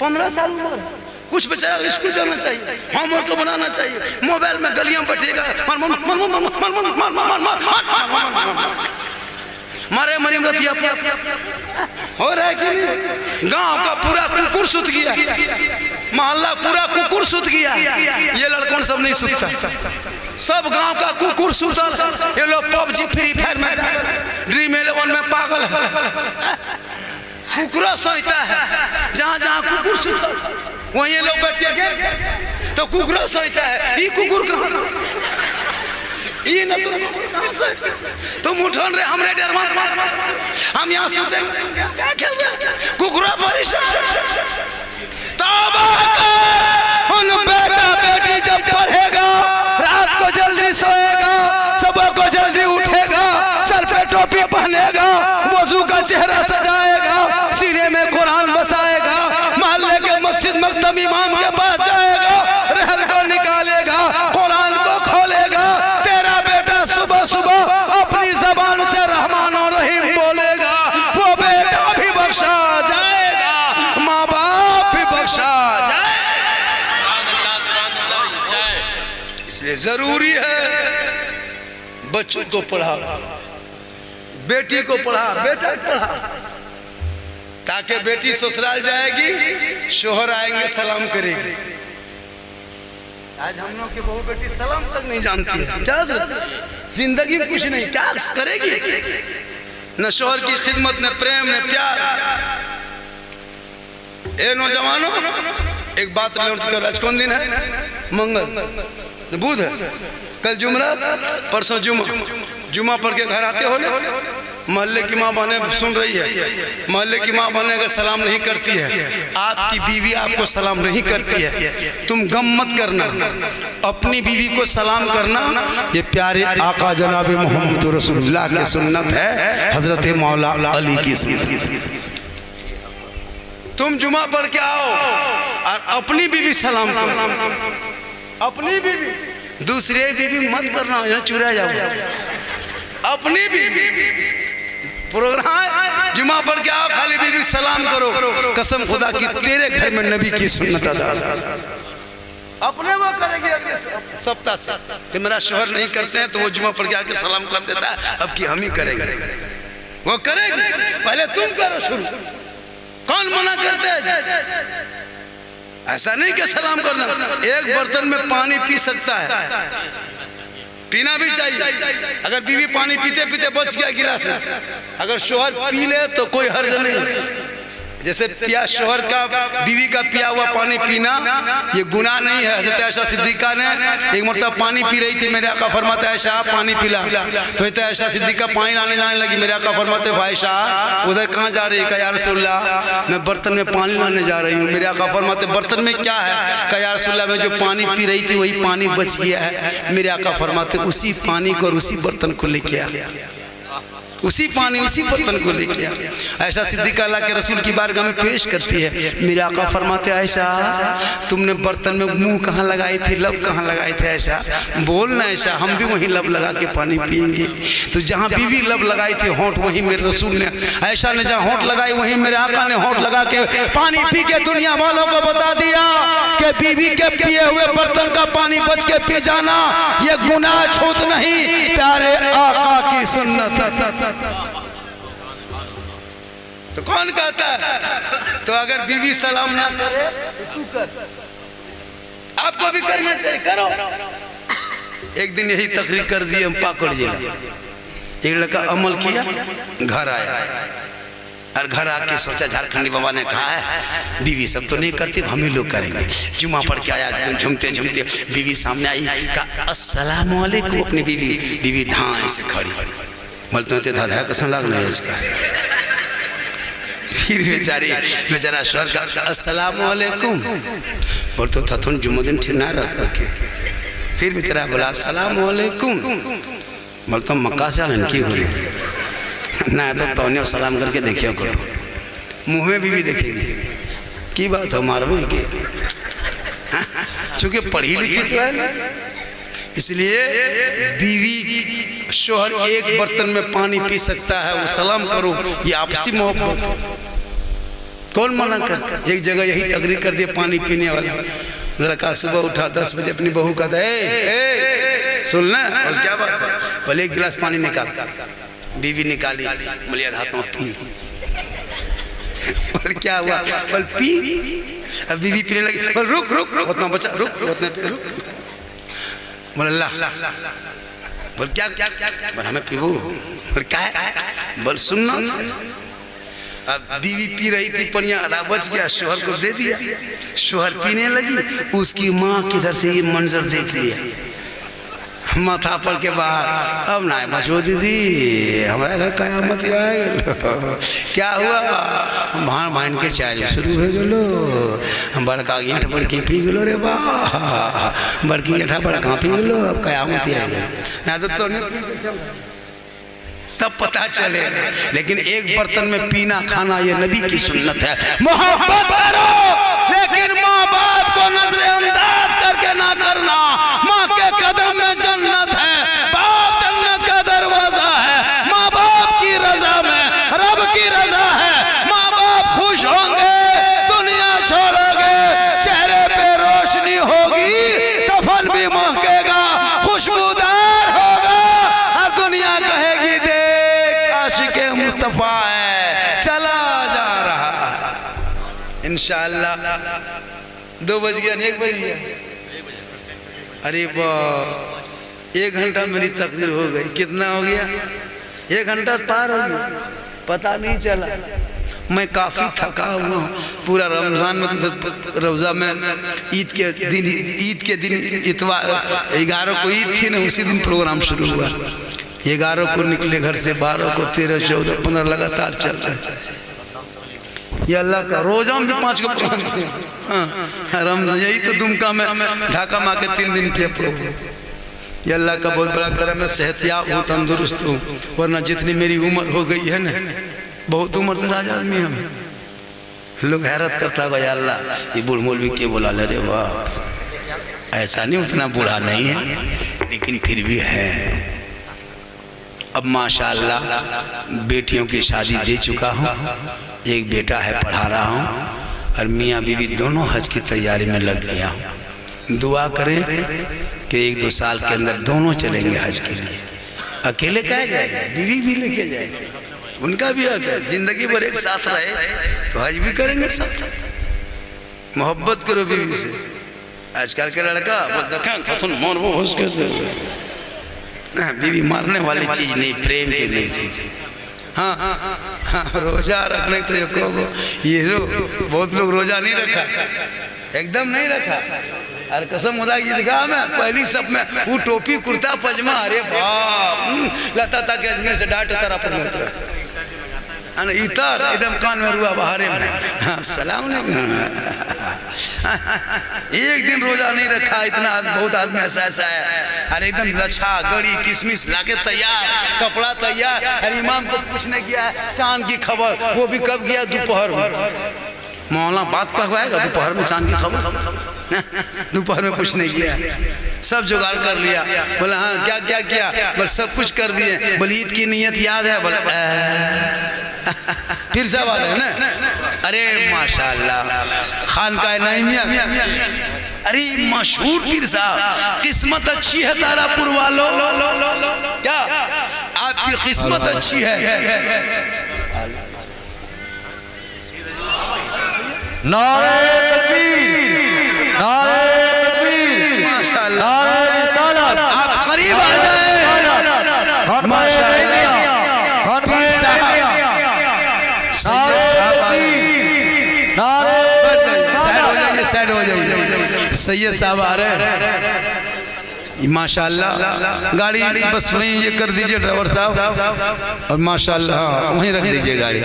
15 साल उम्र कुछ बेचारा स्कूल जाना चाहिए होमवर्क को बनाना चाहिए मोबाइल में गलियों बैठेगा मारे मरीम रतिया हो रहा है कि नहीं? गांव का पूरा कुकुर सुत गया मोहल्ला पूरा कुकुर सुत गया ये लड़कों सब नहीं सुतता सब गांव का कुकुर सुतल ये लोग पबजी फ्री फायर में ड्रीम 11 में पागल है कुकुरा सोचता है जहाँ जहाँ कुकुर सुतल वहीं ये लोग बैठते हैं तो कुकुरा सोचता है ये कुकुर कहाँ ये न तुम कहाँ से तुम उठन रहे हमरे डर हम यहाँ सोते क्या खेल रहे कुकुरा परेशान तौबा कर उन बेटा बेटी जब पढ़ेगा रात को जल्दी सोएगा सुबह को जल्दी उठेगा सर पे टोपी पहनेगा वजू का चेहरा सजाएगा सीने में कुरान बसाएगा मोहल्ले के मस्जिद मकतब इमाम के पास जाएगा रहल को निकालेगा कुरान को खोलेगा तेरा बेटा सुबह सुबह अपनी जबान से रहमान और रहीम बोलेगा वो बेटा भी बख्शा जाएगा माँ बाप भी बख्शा जाएगा। इसलिए जरूरी है बच्चों को पढ़ा बेटी को पढ़ा बेटा पढ़ा ताकि बेटी ससुराल जाएगी शोहर आएंगे सलाम करेगी। आज हम लोग की बहू बेटी सलाम तक नहीं जानती है क्या जिंदगी में कुछ नहीं क्या करेगी न शोहर की खिदमत न प्रेम न प्यार। ए नौजवानों एक बात लौट कर आज कौन दिन है मंगल बुध है कल जुमरात परसों जुमा पढ़ के घर आते हो ना मोहल्ले की माँ बहने सुन रही है मोहल्ले की माँ बहने अगर सलाम नहीं करती है आपकी बीवी आपको सलाम नहीं करती है तुम गम मत करना अपनी बीवी को सलाम करना ये प्यारे आका जनाब मोहम्मद रसूलुल्लाह की सुन्नत है हजरत मौला अली की सुन्नत। तुम जुमा पढ़ के आओ और अपनी बीवी सलाम करो अपनी बीवी दूसरे बीवी मत करना यहाँ चुरा जाओ अपनी बीवी प्रोग्राम जुमा पढ़ के आओ खाली बीवी सलाम करो कसम खुदा की तेरे घर में नबी की सुन्नत अदा अपने वो करेगी अगले सप्ताह से कि मेरा शोहर नहीं करते हैं तो वो जुमा पढ़ के आके सलाम कर देता है अब की हम ही करेंगे वो करेगी पहले तुम करो शुरू कौन मना करते हैं ऐसा नहीं कि सलाम करना एक बर्तन में पानी पी सकता है पीना भी चाहिए अगर बीवी पानी पीते पीते बच गया गिलास में अगर शोहर पी ले तो कोई हर्ज नहीं जैसे पिया शोहर का बीवी का पिया हुआ पानी पीना ये गुनाह नहीं है। हज़रत आयशा सिद्दीक़ा ने एक मरतबा पानी पी रही थी मेरे आका फरमाते आयशा पानी पिला तो आयशा सिद्दीक़ा पानी लाने जाने लगी मेरे आका फरमाते आयशा उधर कहाँ जा रही है कहा या रसूलल्लाह मैं बर्तन में पानी लाने जा रही हूँ। मेरे आका फरमाते बर्तन में क्या है कहा या रसूलल्लाह मैं जो पानी पी रही थी वही पानी बच गया है। मेरे आका फरमाते उसी पानी को और उसी बर्तन को लेके आ उसी पानी उसी बर्तन को लेके आ। ऐशा सिद्दीक़ा अल्लाह के रसूल की बारगाह में पेश करती है मेरे आका फरमाते आयशा तुमने बर्तन में मुंह कहाँ लगाई थी लब कहाँ लगाई थी ऐशा बोलना ऐशा हम भी वहीं लब लगा के पानी पियेंगे। तो जहाँ बीवी लब लगाई थी होंठ वहीं मेरे रसूल ने ऐशा ने जहाँ होंठ लगाई वहीं मेरे आका ने होंठ लगा के पानी पी के दुनिया वालों को बता दिया कि बीवी के पिए हुए बर्तन का पानी बच के पी जाना ये गुनाह छूत नहीं प्यारे आका की सुन्नत। तो कौन कहता है तो अगर बीवी सलाम ना करे तो तू कर आपको भी करना चाहिए करो। एक दिन यही तकरीर कर दी हम पाकुड़ जिला एक लड़का अमल किया घर आया और घर आके सोचा झारखंडी बाबा ने कहा है बीवी सब तो नहीं करती हम ही लोग करेंगे। जुमा पढ़ के आया एकदम झूमते झूमते बीवी सामने आई कहा अस्सलाम वालेकुम अपनी बीवी धान से खड़ी बोलते दादा कैसा लग रहा है इसका। फिर बेचारा शोहर का अस्सलाम वालेकुम बोलते था तुम जुम्मोदिन ठीक ना रहता के। फिर बेचारा बोला अस्सलाम वालेकुम बोलता मक्का से आलन की हो रही ना तो तौने सलाम करके देखिए करो मुँह में बीवी देखेगी की बात है मारवे की, चूंकि पढ़ी लिखी तो है ना, इसलिए बीवी शोहर एक बर्तन में पानी पी सकता है, वो सलाम करो, ये आपसी मोहब्बत है। कौन मना कर। एक जगह यही तकरीर कर दिया पानी पीने वाला लड़का, सुबह उठा 10 बजे अपनी बहू का ए सुन ना, और क्या बात है, बोले 1 गिलास पानी निकाल। बीवी निकाली, बोले आधा हाथ में पी। और क्या हुआ, बोल पी। अब बीवी पीने लगी, बोल रुक रुक उतना बचा, रुक उतना पे रुक। बोल अल्लाह, बोल क्या, बोल हमें पीबू, बोल क्या है, बोल सुनना। अब बीवी पी रही थी, पनिया आधा बच गया, शोहर को दे दिया, शोहर पीने लगी। उसकी माँ किधर से ये मंजर देख लिया, माथा पर के बाहर, अब ना बचो दीदी हमारा घर कयामत आएगा। क्या हुआ, भान भान के चाय शुरू हो गलो, बड़का गेंठ बड़की पी गलो रे वाह, बड़की गेंठा बड़का पी गलो, अब कयामत आएगा ना तो नहीं, तब पता चलेगा। लेकिन एक बर्तन में पीना खाना ये नबी की सुन्नत है। मोहब्बत करो लेकिन माँ बाप को नजरअंदाज करके ना करना। माँ के कदम में जन्नत है, बाप जन्नत का दरवाजा है। माँ बाप की रजा में रब की रजा है। माँ बाप खुश होंगे, दुनिया छोड़ोगे, चेहरे पे रोशनी होगी, कफन भी महकेगा, खुशबूदार होगा, और दुनिया कहेगी देख आशिक़े मुस्तफा है, चला जा रहा है। इंशाअल्लाह 2 बज गया, 1 बज गया, अरे वाह 1 घंटा मेरी तकरीर हो गई। कितना हो गया, 1 घंटा पार हो गया, पता नहीं चला। मैं काफ़ी थका हुआ हूँ। पूरा रमज़ान में तो रोज़ा में ईद के दिन इतवार 11 को ईद थी ना, उसी दिन प्रोग्राम शुरू हुआ। 11 को निकले घर से, 12 को 13, 14, 15 लगातार चल रहे। ये अल्लाह का रोजा में भी 5 को प्रोग्राम किया। हाँ रमज़ान, यही तो दुमका में ढाका माँ के 3 दिन किए प्रोग्राम। ये अल्लाह का बहुत बड़ा करम है, सेहतयाब हूँ, तंदुरुस्त हूँ, वरना जितनी मेरी उम्र हो गई है ना, बहुत उम्र दराज आदमी हम। लोग हैरत करता होगा, या अल्लाह ये बूढ़ मौलवी के बोला ले रे वाह। ऐसा नहीं, उतना बूढ़ा नहीं है, लेकिन फिर भी है। अब माशाअल्लाह बेटियों की शादी दे चुका हूँ, एक बेटा है पढ़ा रहा हूँ, और मियाँ बीवी दोनों हज की तैयारी में लग गया हूँ। दुआ करें कि 1-2 साल के अंदर दोनों चलेंगे हज के लिए। अकेले कहे जाएगा, बीवी भी लेके जाएगा, उनका भी हक है। जिंदगी भर एक साथ रहे तो हज भी करेंगे साथ। मोहब्बत करो बीवी से। आजकल के लड़का बीवी मारने वाली चीज़ नहीं, प्रेम की नहीं चीज़। हाँ रोजा रखने तो ये जो बहुत लोग रोजा नहीं रखा, एकदम नहीं रखा। अरे कसम खुदा की दिखा में पहली सब में वो टोपी कुर्ता पजामा, अरे बाप लता था कि अजमेर से डांट तारा पर उतरा इतर एकदम कान में रुआ बहारे में। हाँ सलाम एक दिन रोजा नहीं रखा, इतना बहुत आदमी ऐसा है। अरे एकदम लच्छा गड़ी किशमिश लाके तैयार, कपड़ा तैयार। अरे इमाम को पूछने गया चांद की खबर, वो भी कब गया, दोपहर में। मौला बात पकवाएगा दोपहर में चांद की खबर, दोपहर में पूछने गया। सब जुगाड़ कर लिया। बोला हाँ क्या क्या किया, बोल सब कुछ कर दिए। बोले ईद की नियत याद है, बोला फिर सब आ गए ना। अरे माशाल्लाह खान का नईमिया, अरे मशहूर पीर साहब, किस्मत अच्छी है तारापुर वालों, क्या आपकी किस्मत अच्छी है। नारे तकबीर, नारे तकबीर, माशाल्लाह, नारे रिसालत। आप करीब आ जाए। माशाल्लाह पीर साहब, साइड हो जाइए, सैयद साहब आ रहे हैं। माशाल्लाह गाड़ी बस वहीं ये कर दीजिए ड्राइवर साहब, और माशाल्लाह हाँ वहीं रख दीजिए गाड़ी,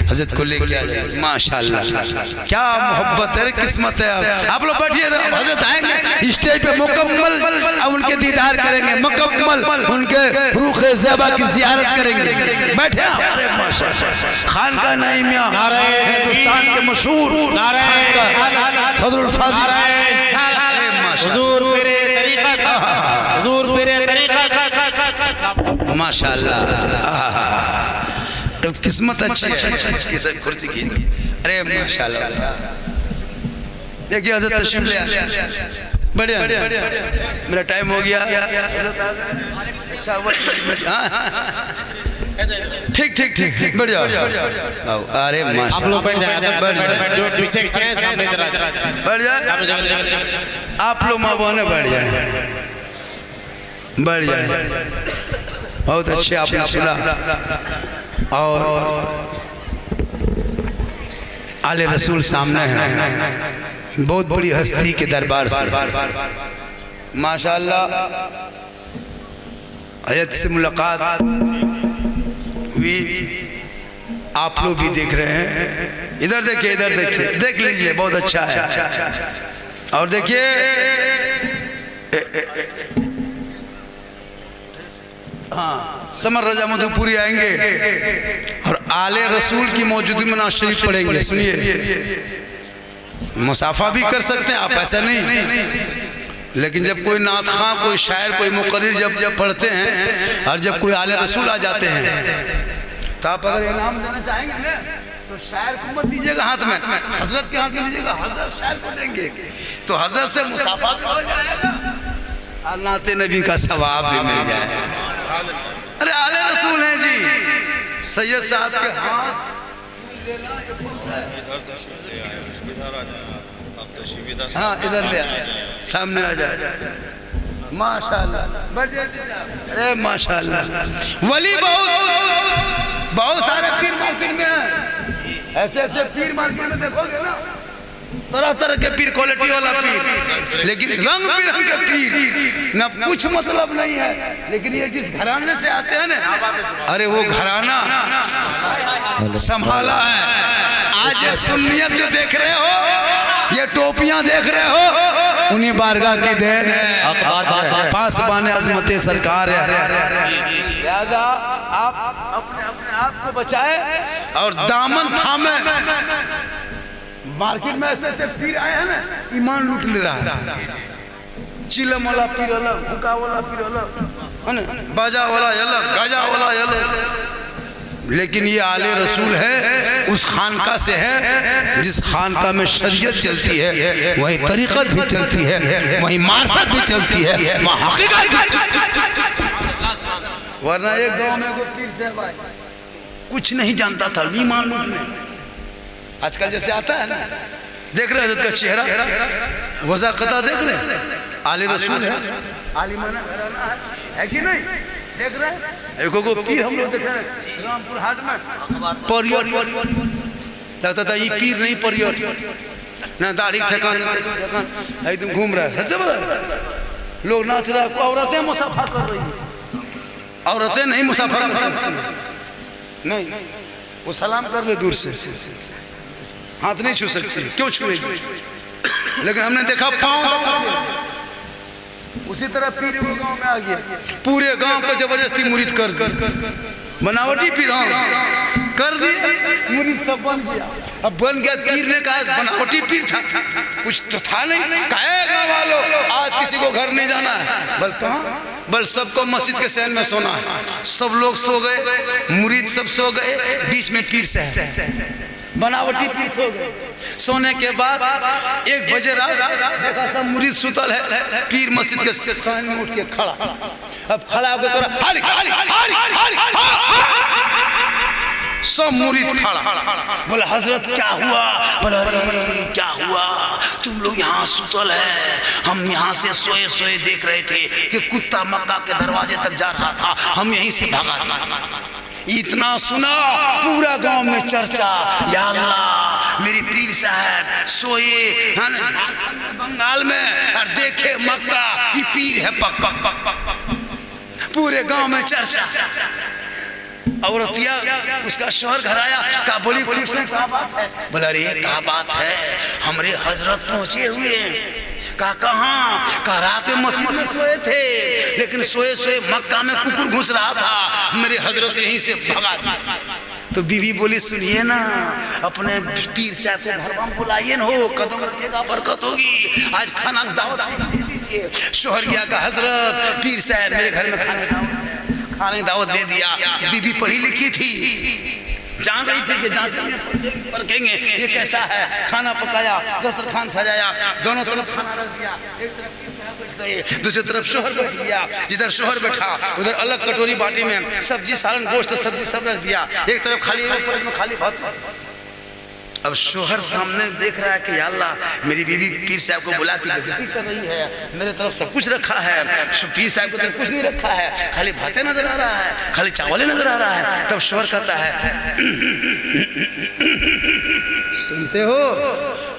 हजरत को लेके आ जाइए। माशाल्लाह क्या मोहब्बत है, किस्मत है। आप लोग बैठिए, हजरत आएंगे स्टेज पे मुकम्मल, अब उनके दीदार करेंगे, मुकम्मल उनके रूह ज़ेबा की ज़ियारत करेंगे। बैठे आप। अरे माशाल्लाह खानका नईमिया हिंदुस्तान के मशहूर सदरुल फाजिल हुजूर मेरे तरीका, हुजूर मेरे तरीका, माशाल्लाह। तो किस्मत अच्छी है किसी कुर्सी की। अरे माशाल्लाह देखिए हजरत तशरीफ ले आए। बढ़िया, मेरा टाइम हो गया। ठीक ठीक ठीक बढ़िया। अरे माशाल्लाह आप लोग बैठ जाए, जो पीछे खड़े हैं सामने बढ़ जाए, आप लोग माँ बहने बढ़ जाए, बढ़ जाए। बहुत अच्छे आपने सुना। और आले रसूल सामने हैं, बहुत बड़ी हस्ती के दरबार से माशाल्लाह हजरत से मुलाकात हुई। आप लोग भी देख रहे हैं, इधर देखिए, इधर देखिए, देख लीजिए, बहुत अच्छा है। और देखिए हाँ समर रजा मधुपुरी आएंगे और आले रसूल की मौजूदगी में नाज़ शरीफ पढ़ेंगे। सुनिए, मुसाफा भी कर सकते हैं आप, ऐसा नहीं, लेकिन जब कोई नात खां, कोई शायर, कोई मुकर्रिर जब पढ़ते हैं और जब कोई आले रसूल आ जाते हैं तो आप अगर इनाम देना चाहेंगे ना तो शायर को मत दीजिएगा हाथ में, हजरत के हाथ में दीजिएगा, हजरत शायर को देंगे तो हजरत से मुसाफा भी हो जाएगा और नाते नबी का सवाब भी मिल जाएगा। अरे आले रसूल हैं जी, सैयद साहब के हाथ हाँ इधर ले सामने आ जाए। माशाल्लाह अरे माशाल्लाह वली बहुत सारे पीर मार्केट में हैं। ऐसे ऐसे पीर मार्केट में देखोगे ना, तरह तरह के पीर, क्वालिटी वाला पीर, लेकिन रंग बिरंग के पीर ना कुछ मतलब नहीं है। लेकिन ये जिस घराने से आते हैं ना, अरे वो घराना संभाला है। आज ये सुन्नियत जो देख रहे हो, ये टोपियां देख रहे हो, उन्हीं बारगाह की देन है, पासबान अजमत सरकार है। लिहाजा आप अपने आप को बचाए और दामन थामे। मार्केट में ऐसे ऐसे पीर आए हैं ना, ईमान लूट ले रहा है। चिलम वाला पीर अलग, हुक्का वाला पीर अलग, है ना, बाजा वाला अलग, गाजा वाला अलग। लेकिन ये आले रसूल है, उस खानका से है जिस खानका में शरीयत चलती है, वहीं तरीक़त भी चलती है, वहीं मार्फत भी चलती है, वहाँ हकीकत भी चलती है। वरना एक गांव में कोई पीर से भाई कुछ नहीं जानता था, ईमान लूटने। आजकल जैसे आता है ना, देख रहे हज़रत का चेहरा, वज़ाक़ता देख रहे हैं, आले रसूल है, आलिमाना घराना है कि नहीं? देख रहे हैं। को पीर हम लोग देखे रामपुर हाट में, परियट लगता था ये पीर नहीं परियट, ना दाढ़ी ठेकान एकदम घूम रहा है, लोग नाच रहा है। औरतें मुसाफा कर रही है, औरतें नहीं मुसाफा कर सकती, नहीं, वो सलाम कर ले दूर से, हाथ नहीं छू सकती, क्यों छुएगी? लेकिन हमने देखा पाँव। उसी तरह पीर गांव में आ गया, पूरे गांव को जबरदस्ती मुरीद कर दी, बनावटी पीर कर दी, मुरीद सब बन गया। अब बन गया, पीर ने कहा बनावटी पीर था, कुछ तो था नहीं। कहे गाँव वालों आज किसी को घर नहीं जाना है, बल कहाँ, बल सबको मस्जिद के सहन में सोना है। सब लोग सो गए, मुरीद सब सो गए, बीच में पीर से है, बनावटी पीर सो गए। सोने के बाद 1 बजे रात देखा सब मुरीद सुतल है, पीर मस्जिद के सहन में उठ के खड़ा। अब खड़ा होकर करा हाली हाली हाली हाली, सब मुरीद खड़ा। बोला हजरत क्या हुआ? बोला अरे क्या हुआ, तुम लोग यहाँ सुतल है, हम यहाँ से सोए सोए देख रहे थे कि कुत्ता मक्का के दरवाजे तक जा रहा था, हम यहीं से भागा था। इतना सुना पूरा गांव में चर्चा, या अल्लाह मेरी पीर साहब सोए बंगाल में और देखे मक्का, ये पीर है पक्का, पूरे गांव में चर्चा। औरतिया उसका शोहर घर आया, कहा बड़ी खुश है, क्या बात है? बोला अरे क्या बात है, हमारे हजरत पहुंचे हुए हैं। कहा कहाँ? कहा रात में मस्जिद में सोए थे, लेकिन सोए सोए मक्का में कुकुर घुस रहा था, मेरे हजरत यहीं से भगा दिया। तो बीवी बोली सुनिए ना, अपने पीर साहब को घर में बुलाइए न, हो कदम रखेगा बरकत होगी, आज खाना दावत दे दीजिए। शोहर गया का हजरत पीर साहब मेरे घर में खाने दावत दे दिया। बीबी पढ़ी लिखी थी, जान रही थी कि जांचेंगे परखेंगे ये कैसा है। खाना पकाया, दस्तरखान सजाया, दोनों तरफ खाना रख दिया। एक तरफ पीर साहब बैठ गए, दूसरी तरफ शोहर बैठ गया। जिधर शोहर बैठा उधर अलग कटोरी बाटी में सब्जी, सालन, गोश्त, सब्जी सब रख दिया। एक तरफ खाली, एक तरफ में खाली भात। अब शोहर सामने देख रहा है कि या अल्लाह मेरी बीवी पीर साहब को बुला के बेइज्जती कर रही है, मेरे तरफ सब कुछ रखा है, पीर साहब की तरफ कुछ नहीं रखा है, खाली भातें नजर आ रहा है, खाली चावल नजर आ रहा है। तब शोहर कहता है सुनते हो?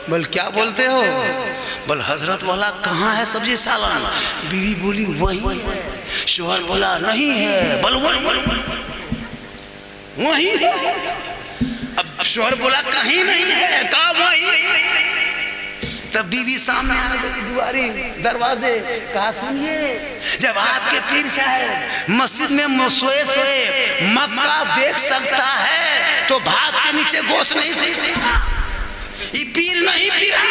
बोल क्या बोलते हो? बोल हजरत वाला कहाँ है सब्जी सालन? बीवी बोली वही है। शोहर बोला नहीं है। बोल वही है। अब शोहर बोला कहीं नहीं है, कहा वही। तब बीवी सामने आ गई दुआरी दरवाजे, कहा सुनिए, जब आपके पीर साहब मस्जिद में सोए सोए मक्का देख सकता है तो भात के नीचे गोश्त नहीं सूखा। ये पीर नहीं पीरा,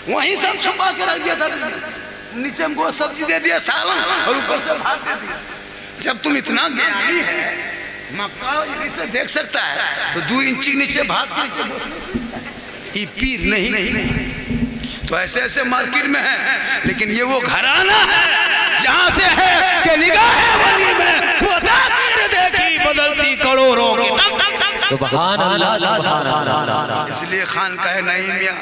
वहीं सब छुपा के रख दिया था। नीचे में गोश्त सब्जी दे दिया, सालन, और ऊपर से भात दे दिया। जब तुम इतना ज्ञानी है, मक्का यहीं से देख सकता है, तो 2 इंची नीचे भात के नीचे गोश्त नहीं सूखता है। ये पीर नहीं। तो ऐसे ऐसे मार्केट में है, लेकिन ये वो घराना है जहां से है कि निगाह वली में वो तासीर देखी बदलती करोड़ों की। सुभान अल्लाह, सुभान अल्लाह। इसलिए खान का है नहीं मियाँ,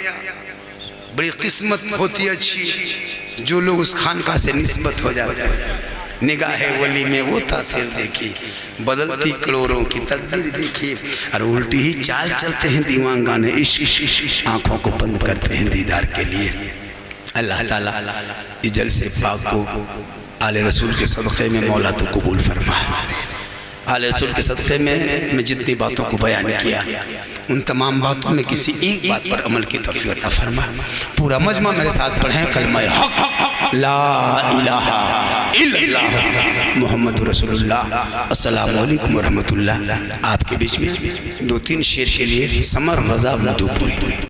बड़ी किस्मत होती है अच्छी जो लोग उस खानका से निस्बत हो जाते हैं। निगाह वली में वो तासीर देखी, बदलती करोड़ों की तकदीर देखी, और उल्टी ही चाल चलते हैं दीवानगाने इश्क, आंखों को बंद करते हैं दीदार के लिए। अल्लाह ताला इस जलसे पाक को आले रसूल के सदक़े में मौला तो कबूल फरमा। आले रसूल के सदक़े में मैं जितनी बातों को बयान किया, उन तमाम बातों में किसी एक बात पर अमल की तौफ़ीक़ अता फरमा। पूरा मजमा मेरे साथ पढ़ें कलमा हक़ ला इलाहा इल्लल्लाह मुहम्मदुर रसूलुल्लाह। अस्सलामु अलैकुम व रहमतुल्लाह। आपके बीच में 2-3 शेर के लिए समर रज़ा मधुपुरी।